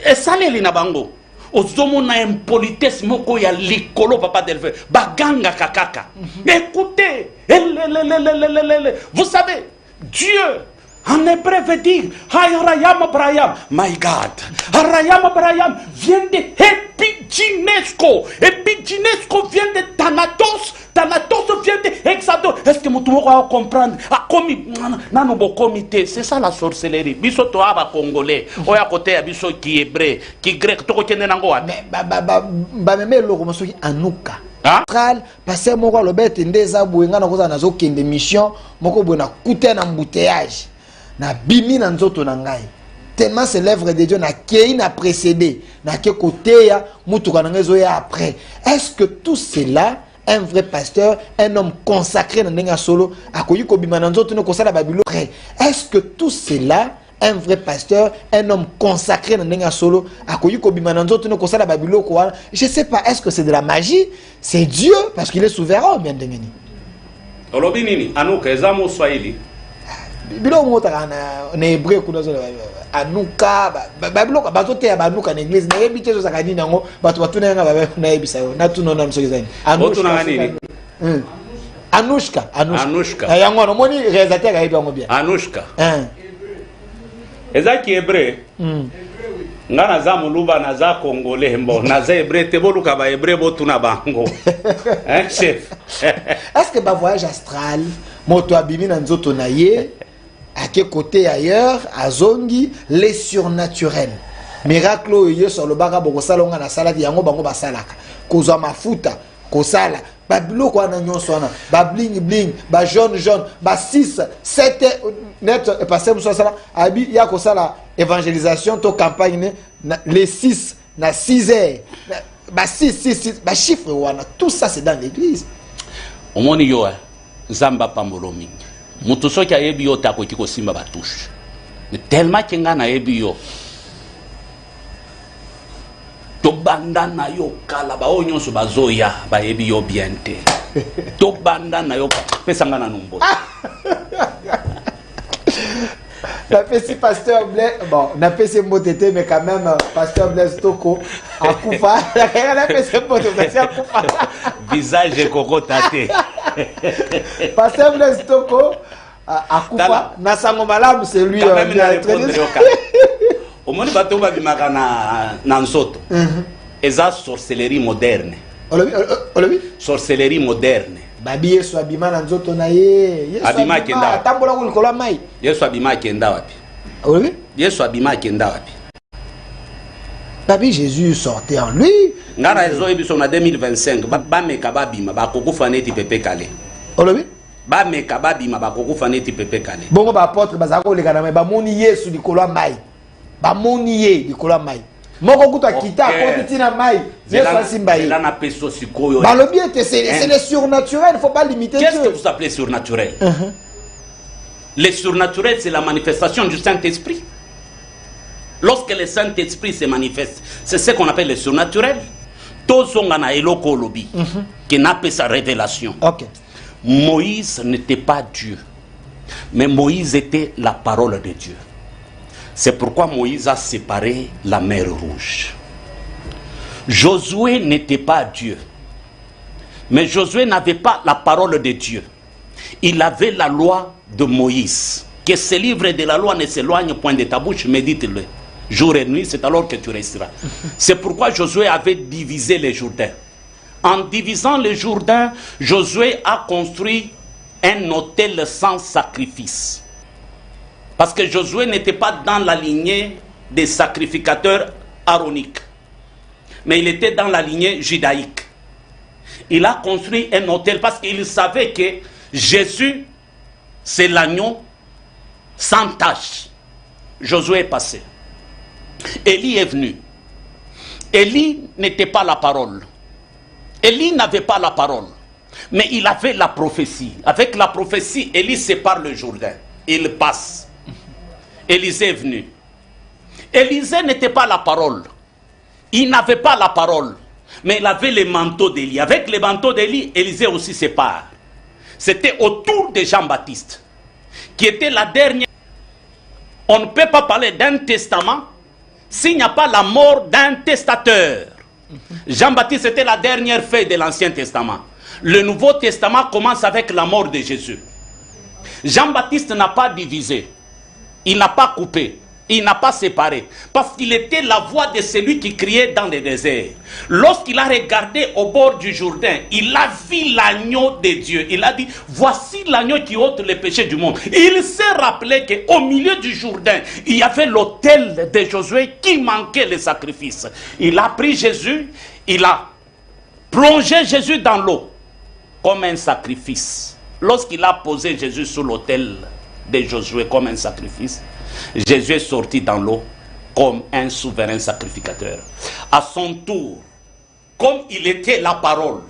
esaleli na bango ozomona impolitesse moko ya likolo papa delve baganga kakaka écoutez vous savez Dieu en hébreu veut dire Harayam Abraham, my God. Harayam Abraham vient de Epiginesco. Epiginesco vient de Thanatos. Thanatos vient de Exados. Est-ce que vous pouvez comprendre? C'est ça la sorcellerie. Biso to aba congolais. Oya côté ya biso qui hébreu, qui grec, to ko kende nango wa. Mais meme loko mosoki anuka. Astral passer moko lobete ndeza buenga na koza nazo kende mission moko bona kuta na embouteillage. Na bimi na nzoto na ngai tellement c'est l'œuvre de Dieu na kei na précédé na ke côté ya mutuka na ngezo ya après. Est-ce que tout cela un vrai pasteur, un homme consacré na ndenga solo akoyi ko bima na nzoto ne kosala babilo après? Est-ce que tout cela un vrai pasteur, un homme consacré na ndenga solo akoyi ko bima na nzoto ne kosala babilo ko? Je sais pas, est-ce que c'est de la magie? C'est Dieu parce qu'il est souverain bien ndengeni. Olobi nini anuka ezamo swahili bilo mota na hébreu kuna zo anuka babilo bato te ya banuka na église na ebite zo sakani nango bato batuna nga ba na ebisa yo na tuno na msoki zani anushka nini anushka yango no moni réalisateur ga yebango bien anushka ezaki hébreu nga naza muluba naza congolais mbo naza hébreu te boluka ba hébreu botuna bango hein chef. Est-ce que ba voyage astral moto abimi na nzoto na ye à quel côté ailleurs à zongi les surnaturels miracle yo sur le baga boko salonga na salati yango bango basalaka kozwa mafuta kosala babilo kwa na nyonso wana ba bling bling ba jaune ba 6 7 net et passé muso sala abi ya kosala évangélisation to campagne les 6 na 6 heures ba 6 ba chiffre wana tout ça c'est dans l'église omoni yo zamba pambolo mingi mutu soki ayebi yo tako kiko simba batushe tellement kenga na yebi yo to banda na yo kala ba onyo so bazoya ba yebi yo bien te to banda na yo pesa ngana numbo na pesi pasteur Blaise bon na pesi mbotete mais quand même pasteur Blaise Toko akufa na pesi mbotete akufa visage koko tate pasteur Blaise Toko akufa na sango malamu c'est lui au moins bato ba bimaka na nzoto eza sorcellerie moderne olobi sorcellerie moderne babi Yesu abima na nzoto na ye Yesu abima kenda tambola ko likola mai Yesu abima kenda wapi olobi Yesu abima kenda wapi babi Jésus sortait en lui ngara ezo ebiso na 2025 ba meka babima ba kokufa neti pepe kale olobi ba meka babima ba kokufa neti pepe kale bongo ba apôtre bazako leka na mai ba moni Yesu likola mai ba moni ye likola mai moko kuta kita ko tina mai Yesu asimba ye là na peso sikoyo ba lobi ete c'est le surnaturel, il faut pas limiter Dieu. Qu'est-ce que vous appelez surnaturel? Le surnaturel, c'est la manifestation du Saint-Esprit. Lorsque le Saint-Esprit se manifeste, c'est ce qu'on appelle le surnaturel. Tozongana eloko lobi qui n'a pas sa révélation. OK. Moïse n'était pas Dieu, mais Moïse était la parole de Dieu. C'est pourquoi Moïse a séparé la mer Rouge. Josué n'était pas Dieu, mais Josué n'avait pas la parole de Dieu. Il avait la loi de Moïse. Que ce livre de la loi ne s'éloigne point de ta bouche, médite-le. Jour et nuit, c'est alors que tu resteras. C'est pourquoi Josué avait divisé les Jourdains. En divisant les Jourdains, Josué a construit un autel sans sacrifice. Parce que Josué n'était pas dans la lignée des sacrificateurs aaroniques. mais il était dans la lignée judaïque. Il a construit un autel parce qu'il savait que Jésus, c'est l'agneau sans tache. Josué est passé. Élie est venu. Élie n'était pas la parole. Élie n'avait pas la parole. Mais il avait la prophétie. Avec la prophétie, Élie sépare le Jourdain. Il passe. Élisée est venu. Élisée n'était pas la parole. Il n'avait pas la parole. Mais il avait les manteaux d'Élie. Avec les manteaux d'Élie, Élisée aussi sépare. C'était autour de Jean-Baptiste, qui était la dernière. On ne peut pas parler d'un testament s'il n'y a pas la mort d'un testateur. Jean-Baptiste était la dernière feuille de l'Ancien Testament. Le Nouveau Testament commence avec la mort de Jésus. Jean-Baptiste n'a pas divisé. Il n'a pas coupé. Il n'a pas séparé. Parce qu'il était la voix de celui qui criait dans le désert. Lorsqu'il a regardé au bord du Jourdain, il a vu l'agneau de Dieu. Il a dit, voici l'agneau qui ôte les péchés du monde. Il s'est rappelé qu'au milieu du Jourdain, il y avait l'autel de Josué qui manquait le sacrifice. Il a pris Jésus, il a plongé Jésus dans l'eau comme un sacrifice. Lorsqu'il a posé Jésus sur l'autel de Josué comme un sacrifice, Jésus est sorti dans l'eau comme un souverain sacrificateur. À son tour, comme il était la parole,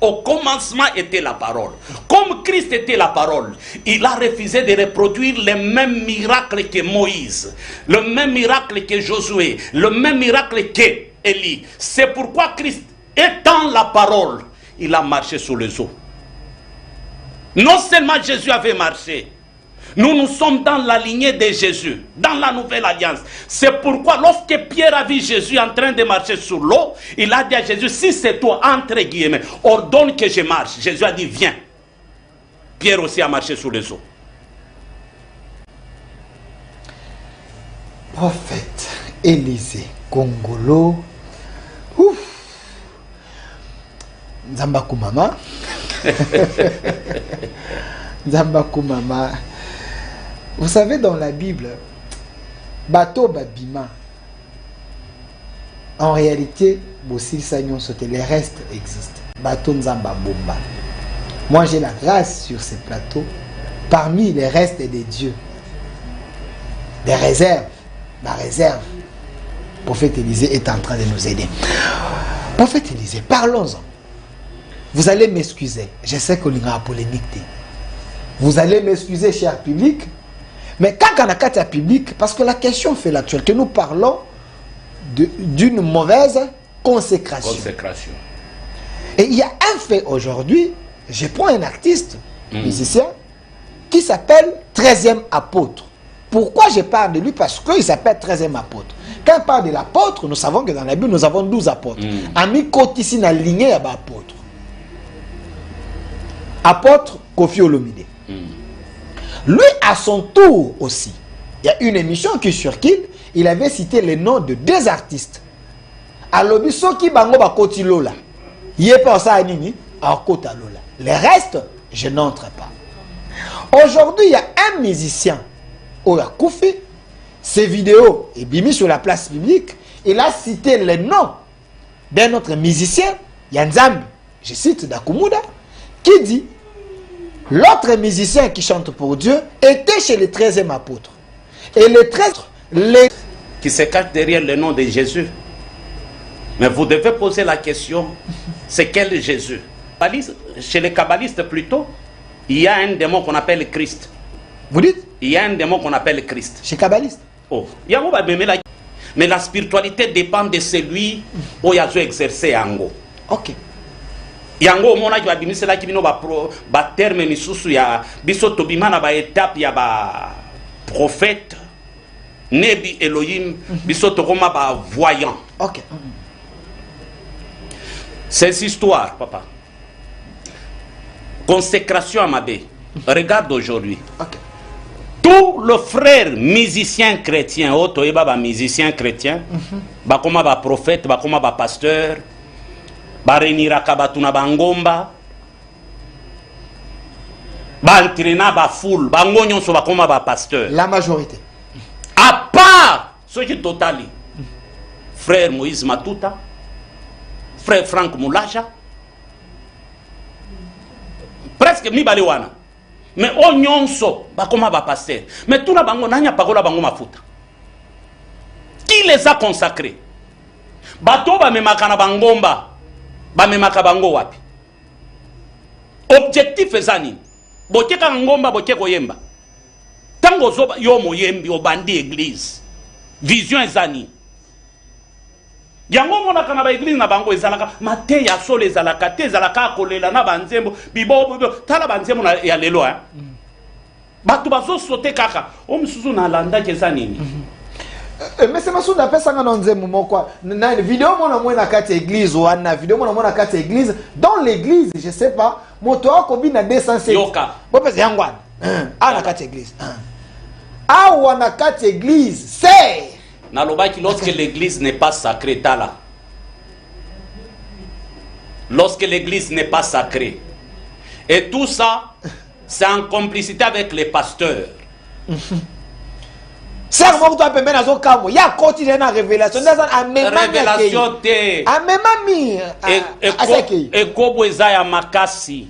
au commencement était la parole, comme Christ était la parole, il a refusé de reproduire les mêmes miracles que Moïse, le même miracle que Josué, le même miracle que Élie. C'est pourquoi Christ, étant la parole, il a marché sur les eaux. Non seulement Jésus avait marché, nous sommes dans la lignée de Jésus, dans la nouvelle alliance. C'est pourquoi lorsque Pierre a vu Jésus en train de marcher sur l'eau, il a dit à Jésus, si c'est toi, entre guillemets, ordonne que je marche. Jésus a dit, viens. Pierre aussi a marché sur les eaux. Prophète Élisée Kongolo. Ouf. Nzambaku mama. Nzambaku mama. Vous savez, dans la Bible, bateau babima, en réalité, les restes existent. Bateau Nzamba Bomba. Moi, j'ai la grâce sur ces plateaux, parmi les restes des dieux, des réserves, la réserve. Le prophète Élisée est en train de nous aider. Prophète Élisée, parlons-en. Vous allez m'excuser. Je sais qu'on y a polémique. Vous allez m'excuser, cher public. Mais quand on a un public, parce que la question fait l'actualité, nous parlons d'une mauvaise consécration. Et il y a un fait aujourd'hui, je prends un artiste, musicien, qui s'appelle 13e apôtre. Pourquoi je parle de lui? Parce qu'il s'appelle 13e apôtre. Quand on parle de l'apôtre, nous savons que dans la Bible, nous avons 12 apôtres. Ami côté ici, dans la lignée, il y a apôtre. Apôtre Kofi Olomide. Lui, à son tour aussi, il y a une émission qui sur Kid, il avait cité les noms de 2 artistes. Alobi Soki Bango Bakoti Lola. Yepa Nini, Akota Lola. Les restes, je n'entre pas. Aujourd'hui, il y a un musicien, Oya Koufi, ses vidéos est mis sur la place publique, il a cité les noms d'un autre musicien, Yanzambi, je cite Dakumuda, qui dit l'autre musicien qui chante pour Dieu était chez le 13e apôtre. Et le 13 qui se cache derrière le nom de Jésus. Mais vous devez poser la question, c'est quel Jésus? Chez les kabbalistes plutôt, il y a un démon qu'on appelle Christ. Vous dites? Il y a un démon qu'on appelle Christ. Chez kabbaliste? Oh, mais la spiritualité dépend de celui où il y a exercé Ango. Ok. Yango mona ki badimisi la kibino ba terme misusu ya biso tobimana ba étape ya ba prophète nebi Elohim biso tokoma ba voyant. OK. Ces histoires, papa. Consécration à Mabé. Regarde aujourd'hui. OK. Tout le frère musicien chrétien, auto eba ba musicien chrétien, ba koma ba prophète, ba koma ba pasteur, bareniraka batuna bangomba bantrena ba foule bango nyonso bakoma ba pasteur. La majorité. À part ce qui totali frère Moïse Matuta, frère Franck Moulaja presque mibale wana mais o nyonso bakoma ba pasteur mais tout na bango nanya parola bango mafuta qui les a consacrés bato bamemaka na bangomba bamemaka bango wapi objectif ezani bokeka ngomba bokeko yemba tango zo yo moyembi obandi église vision ezani yango mona kana ba église na bango ezalaka mate ya solo ezalaka te ezalaka kolela na banzembo bibo tala banzembo na ya lelo bato bazo sote kaka o mususu na landa keza nini mais c'est masunda pesa nga nzembo moko na vidéo mona mona kati église wana vidéo mona kati église dans l'église je sais pas moto akobi na 207 yoka bo pesa yangwana na kati église wana kati église c'est Nalobaki, lorsque l'église n'est pas sacrée, tala. Lorsque l'église n'est pas sacrée. Et tout ça, c'est en complicité avec les pasteurs. C'est un moment où tu as permis d'avoir il y a quotidien la révélation. Révélation te. Et kobo ezaya makasi.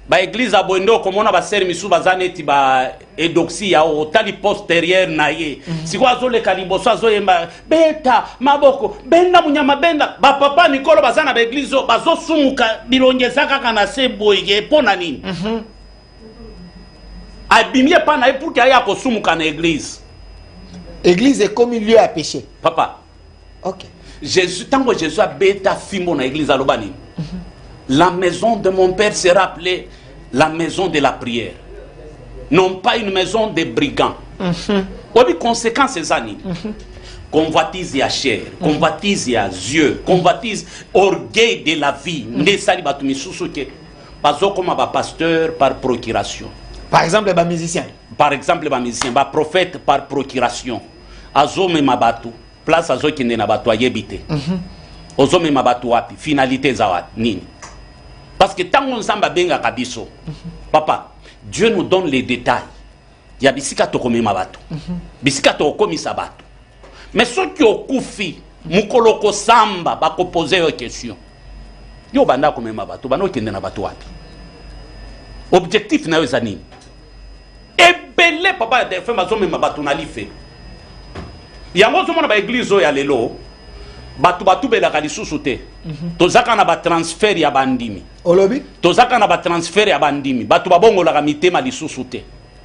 Ba église aboendo komona ba ser misu bazaneti ba edoxi ya otali postérieur na ye siko azole kaliboso azoyemba beta maboko benda munyama benda ba papa Nikolo bazana ba église bazo sumuka bilongeza kaka na seboye pona nini abimie pa na pour que aya ko sumuka na église est comme un lieu à péché papa OK Jésus tango Jésus a beta fimbo na église alobani la maison de mon père sera appelée la maison de la prière. Non pas une maison de brigands. Obi conséquence c'est ça. Convoitise ya chair, convoitise ya yeux, convoitise orgueil de la vie. Nesali batumi susuke. Bazo comme ba pasteur par procuration. Par exemple ba musicien. Par exemple ba musicien, ba prophète par procuration. Azo me mabatu, place azo kinde na batu ayebite. Ozo me mabatu wapi, finalité za wapi nini? Parce que tant qu'on s'en va bien à Kabiso, papa, Dieu nous donne les détails. Il y a bisika to komi mabato, bisika to komi sabato. Mais ceux qui ont koufi, mukoloko samba, ba ko poser une question. Yo banda komi mabato, bano kende na bato wapi. Objectif na yozani. Ebele papa de fe mazo me mabato na life. Yango zo mona ba église ya lelo. Batu bela kalisusu te. Tozaka na ba transfert ya bandimi. Olobi? Tozaka na ba transfert ya bandimi. Batu babongo la mitema lisusu te.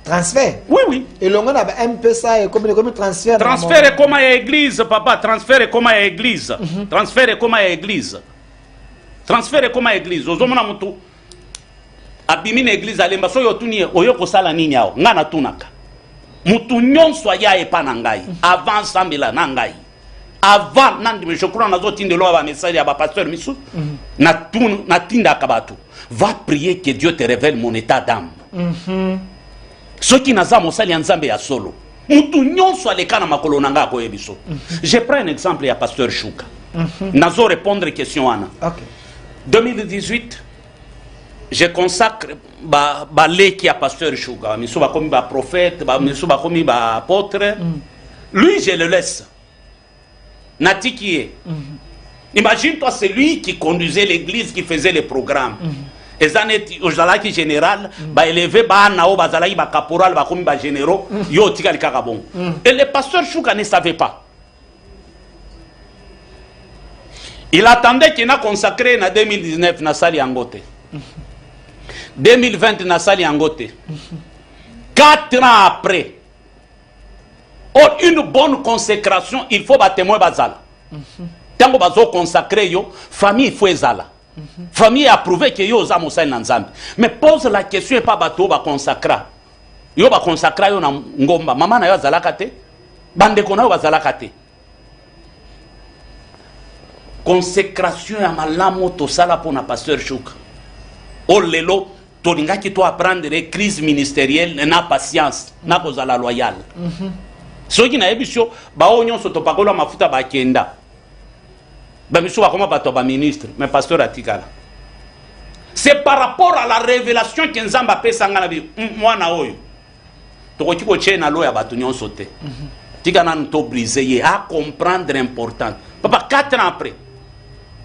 Transfert? Oui, oui. Et l'on a un MPSA et comme transfert. Transfert est comme à église, papa. Transfert est comme à église. Transfert est comme à église. Transfert est comme à église. Ozomona mutu. Abimi na église alemba so yotuni oyoko sala nini yao. Ngana tunaka. Mutu nyonso ya epa na ngai. Avant sambela na ngai. Avant nandi je crois nazo tinde lo ba message ya ba pasteur misu na tinda kabatu va prier que Dieu te révèle mon état d'âme ce qui naza mosali ya nzambe ya solo mutu nyonso alekana makolo nanga ko yebiso je prends un exemple ya pasteur Shuka nazo répondre question ana OK 2018 je consacre ba leki ya pasteur Shuka misu ba komi ba prophète ba misu ba komi ba apôtre lui je le laisse Natikie. Imagine-toi celui qui conduisait l'église, qui faisait les programmes. Et ça n'est pas général, bah élevé, bah nao, bah zalaï, bah caporal, bah comme bah généraux, yo tika li kakabon. Et le pasteur Chouka ne savait pas. Il attendait qu'il a consacré en 2019 na sali angote. 2020 na sali angote. 4 ans après. Oh, une bonne consécration, il faut témoin bazala. Tango bazo consacré yo, famille faut ezala. Famille approuvé que yo za mosali na nzambe. Mais pose la question pas bato ba consacra. Yo ba consacra yo na ngomba, mama na yo azalaka te, bande kona yo bazalaka te. Consécration ya malamo to sala pour na pasteur Chouka. Oh lelo tolinga ki to apprendre les crises ministérielles na patience, na kozala loyal. Ceux qui n'avaient pas ba onyon soto pakola mafuta ba kenda. Ba miso ba koma bato ba ministre, mais pasteur atikala. C'est par rapport à la révélation que Nzamba pesa ngana bi mwana oyo. To ko tiko chena loya bato nyon sote. Tika nan to briser à comprendre important. Papa 4 ans après.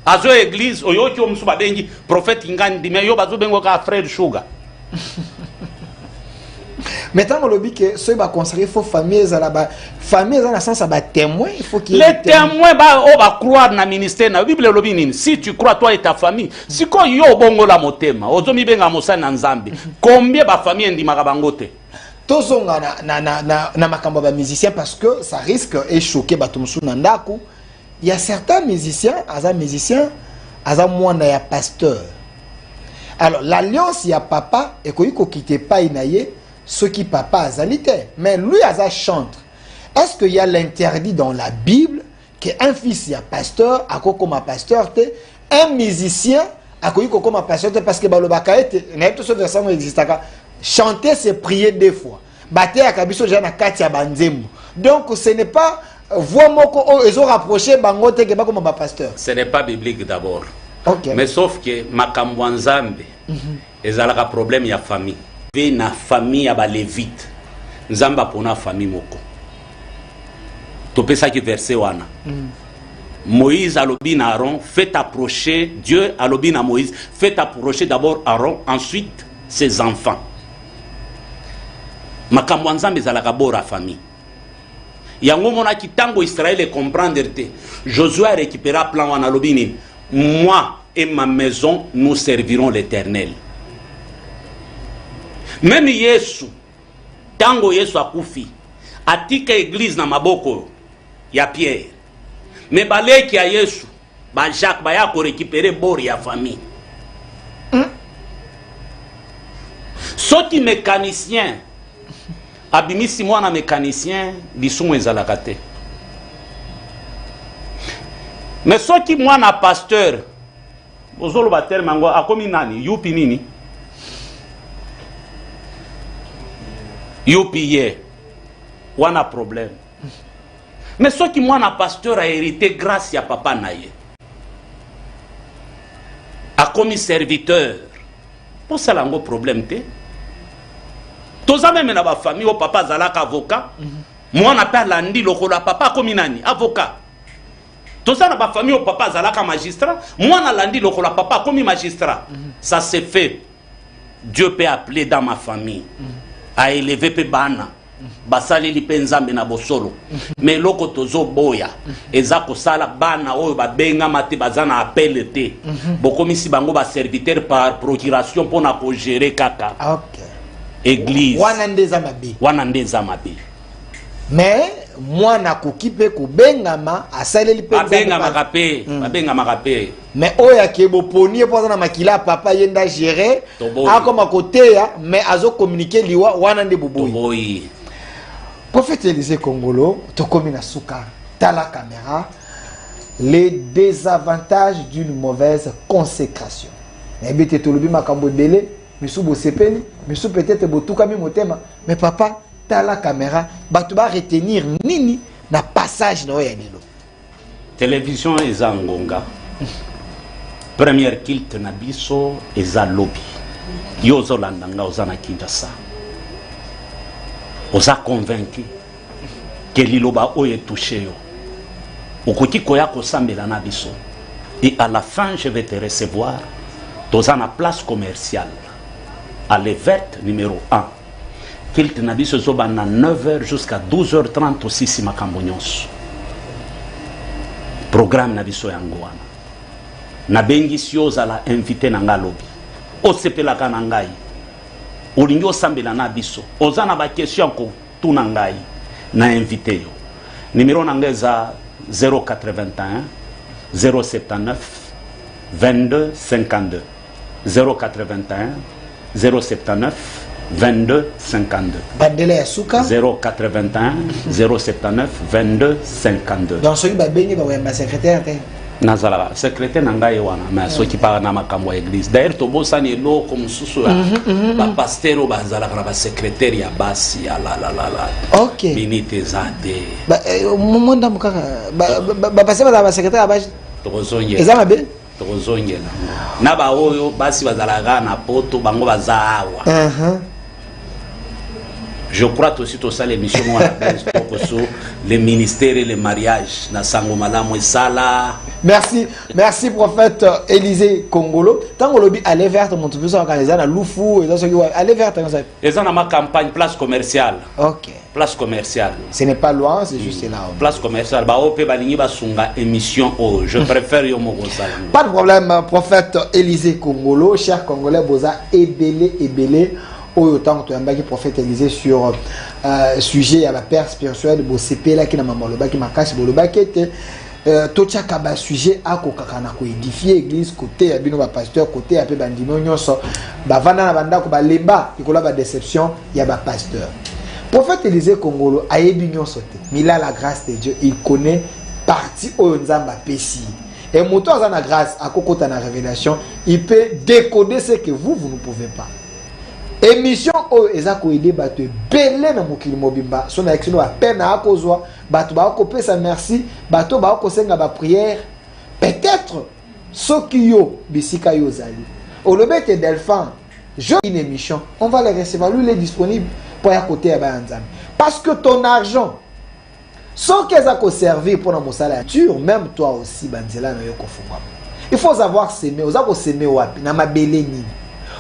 azo église oyo ki omusu babengi prophète ngani dime yo bazo bengo ka frère Sugar. Maintenant, on lobby que ceux qui conseiller faut famille là-bas, famille dans le sens à témoin, il faut qu'il y ait les témoins va croire na ministère na Bible lobby nini. Si tu crois toi et ta famille, si ko yo bongo la motema, ozomi benga mosana nzambe. Combien ba famille ndimaka bangote? Tozonga na makambo ba musicien parce que ça risque de choquer batumsu nandaku. Il y a certains musiciens, aza mwana ya pasteur. Alors l'alliance il y a papa et ko quitter pas inaye ce qui papa azalité. Mais lui aza chantre. Est-ce qu'il y a l'interdit dans la Bible qu'un fils y a pasteur a comme pasteur un musicien a comme pasteur parce que balobaka ete na tout ce verset existe. Chanter c'est prier deux fois. Bater à kabiso jana kati ya banzembo. Donc ce n'est pas voix moko ils ont rapproché bangote ke ba comme pasteur. Ce n'est pas biblique d'abord. Okay. Mais sauf que makambo nzambe ezalaka problème ya famille. Ve na famille ya ba lévite. Nzamba pona famille moko. Topesa ki verset wana. Moïse alobi na Aaron, fait approcher Dieu alobi na Moïse, fait approcher d'abord Aaron, ensuite ses enfants. Makambo nzambe ezalaka bora famille. Yango mona ki tango Israël comprendre te. Josué récupéra plan wana alobi ni. Moi et ma maison, nous servirons l'Éternel. Même Yesu, tango Yesu akufi, atika église na maboko ya Pierre. Mais baleki ya Yesu, ba Jacques ba ya ko récupérer bord ya famille. Soti mécanicien, abimisi mwana mécanicien, lisumu ezalaka te. Mais soki mwana pasteur ozolo ba terme ngo akomi nani yupi nini yupi ye wana problème. Mais soki mwana pasteur a hérité grâce ya papa na ye akomi serviteur pour ça lango problème te. Toza même na ba famille o papa zalaka avocat mwana pa landi lokola papa akomi nani avocat. Toza na ba famille au papa zalaka magistrat, moi na landi lokola papa comme magistrat. Ça s'est fait. Dieu peut appeler dans ma famille à élever pe bana. Basali li penzambe na bosolo. Mais loko tozo boya eza ko sala bana oyo ba benga mate bazana appel te. Bokomi si bango ba serviteur par procuration pour na ko gérer kaka. OK. Église. Wana ndeza mabe. Wana ndeza mabe. Mais mwana kokipe ko bengama asaleli penza babenga makape babenga makape mais oya kebo poni pour na makila papa yenda gérer a comme côté ya mais azo communiquer liwa wana nde boboyi. Prophète Élisée Congolo to komi na suka tala caméra les désavantages d'une mauvaise consécration. Ebite tolobi makambo belé misu bo sepeli misu peut-être botuka mi motema mais papa la caméra, tu vas retenir nini na passage na oyanelo. Télévision eza ngonga. Première kilt na biso eza lobby. Yozo landanga ozana Kinshasa. Oza convaincu que liloba oye touché yo. Okoki koya ko sambela na biso. Et à la fin je vais te recevoir dans la place commerciale. Allée verte numéro 1. Kilt na biso zoba na 9h jusqu'à 12h30 aussi si makambo nyonso. Programme na biso yango wana. Na bengi sio zala invité na ngalobi. Osepelaka na ngai. Olingi osambela na biso. Ozana ba question ko tuna ngai na invité yo. Numéro na ngeza 081 079 22 52 081 079 22 52. Bandela ya suka 081 079 22 52. Dans celui ba bengi ba ma secrétaire te. Nazala secrétaire nanga wana mais so ki pa na makambo ya église. D'ailleurs to bosani lo comme susu ba pasteur ba zala ba secrétaire ya basi ya la. OK. Minite zade. Ba monda mukaka ba pasteur ba secrétaire ba to kozonye. Ezama be tokozonye na ba oyo basi bazala na poto bango bazawa. Je crois aussi tout ça l'émission les ministères et les mariages na sango malamu esala. Merci, merci prophète Élisée Kongolo. Tant que l'objet aller vers mon tout organisé na Lufu et dans ce qui aller vers dans ça. Et ça na ma campagne place commerciale. OK. Place commerciale. Ce n'est pas loin, c'est juste là. Place commerciale ba ope balingi ba sunga émission oh, je préfère yo moko ça. Pas de problème prophète Élisée Kongolo, cher Congolais boza ebelé autant que tu prophète Élisée sur sujet à la père spirituelle de CP là qui na maman loba qui m'a caché boloba qui était tocha kaba sujet à kokakana ko édifier église côté ya bino ba pasteur côté ya pe bandino nyonso ba vanda na banda ko ba lemba ikola ba déception ya ba pasteur. Prophète Élisée Kongolo ayebi nyonso te. Mais il a la grâce de Dieu, il connaît partie oyo nzamba pesi. Et moto a la grâce à kokota na révélation, il peut décoder ce que vous ne pouvez pas. Émission oyo eza ko aider bato belé na mokili mobimba so na exilo a peine à kozwa bato ba ko pesa merci bato ba ko senga ba prière peut-être soki yo bisika yo zali olobete Delphin je une émission on va les recevoir lui il est disponible pour à côté à banzam parce que ton argent soki eza ko servir pour na mosala tur même toi aussi banzela na yo ko fuwa il faut savoir s'aimer oza ko s'aimer wapi na mabele nini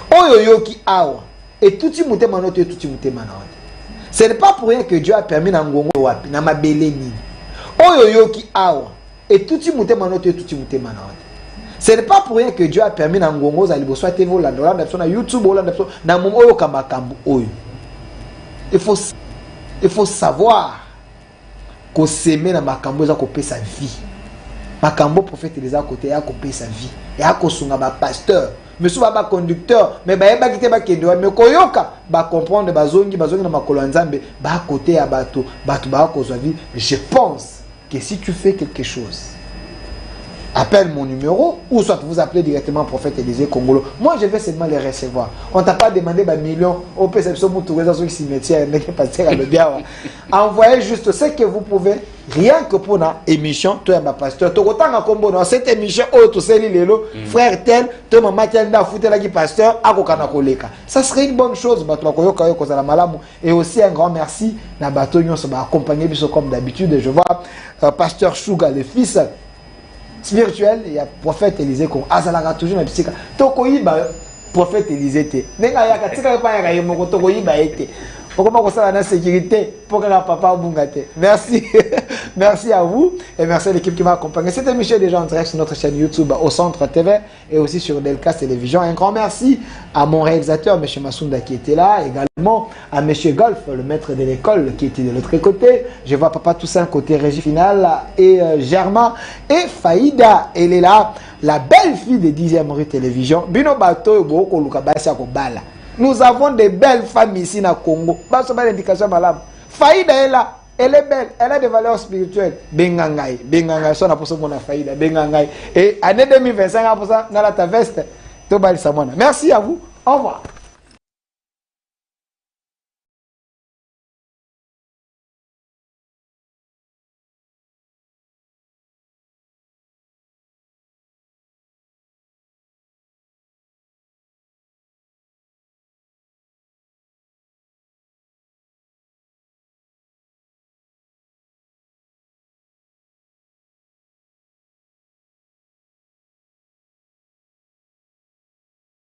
oyo yo ki awa. Et tout le monde est tout le monde. Ce n'est pas pour rien que Dieu a permis Nangongo wapi na mabele ni. Oyo ki awa. Et tout le monde est tout le monde. Ce n'est pas pour rien que Dieu a permis Nangongo za libo soit TV la dollar na YouTube na mom oyo kamakambu oyo. Il faut savoir que s'aimer na makambo za kope sa vie. Makambo prophète les a côté ya kope sa vie. Et a kosunga ba pasteur. Monsieur baba conducteur mais ba yeba kite ba kendo mais koyoka ba comprendre bazongi na makolo nzambe ba côté ya bato ba kozwa vie. Je pense que si tu fais quelque chose appelle mon numéro ou soit vous appelez directement prophète Élisée Kongolo. Moi je vais seulement les recevoir. On t'a pas demandé ba millions au perception mutuweza sur cimetière n'est pas passer le bien. Envoyez juste ce que vous pouvez rien que pour la émission toi ma pasteur to kotanga kombo dans cette émission oh to seli lelo frère tel to mama tel da foutela ki pasteur akokana koleka. Ça serait une bonne chose bato koyoka yo kozala malamu et aussi un grand merci na bato nyonso ba accompagner biso comme d'habitude je vois pasteur Suga le fils spirituel il y a prophète Élisée ko azalaka toujours na bisika to koyiba prophète Élisée te nenga ya katika pa ya yemo to koyiba ete pourquoi on ça la sécurité pour que la papa bungate. Merci merci à vous et merci à l'équipe qui m'a accompagné. Cette émission est déjà en direct sur notre chaîne YouTube au Centre TV et aussi sur Delcas Télévision. Un grand merci à mon réalisateur M. Massounda qui était là, également à M. Golf, le maître de l'école qui était de l'autre côté. Je vois Papa Toussaint côté régie finale et Germain et Faïda, elle est là, la belle fille de 10e rue Télévision. Bino Bato Boko Luka Basa Kobala. Nous avons des belles femmes ici na Congo. Baso ba l'indication malam. Faïda est là. Elle est belle, elle a des valeurs spirituelles. Bengangai, Bengangai, son apostle mon Faïda, Bengangai. Et année 2025, dans la veste, Tobal Samona. Merci à vous. Au revoir.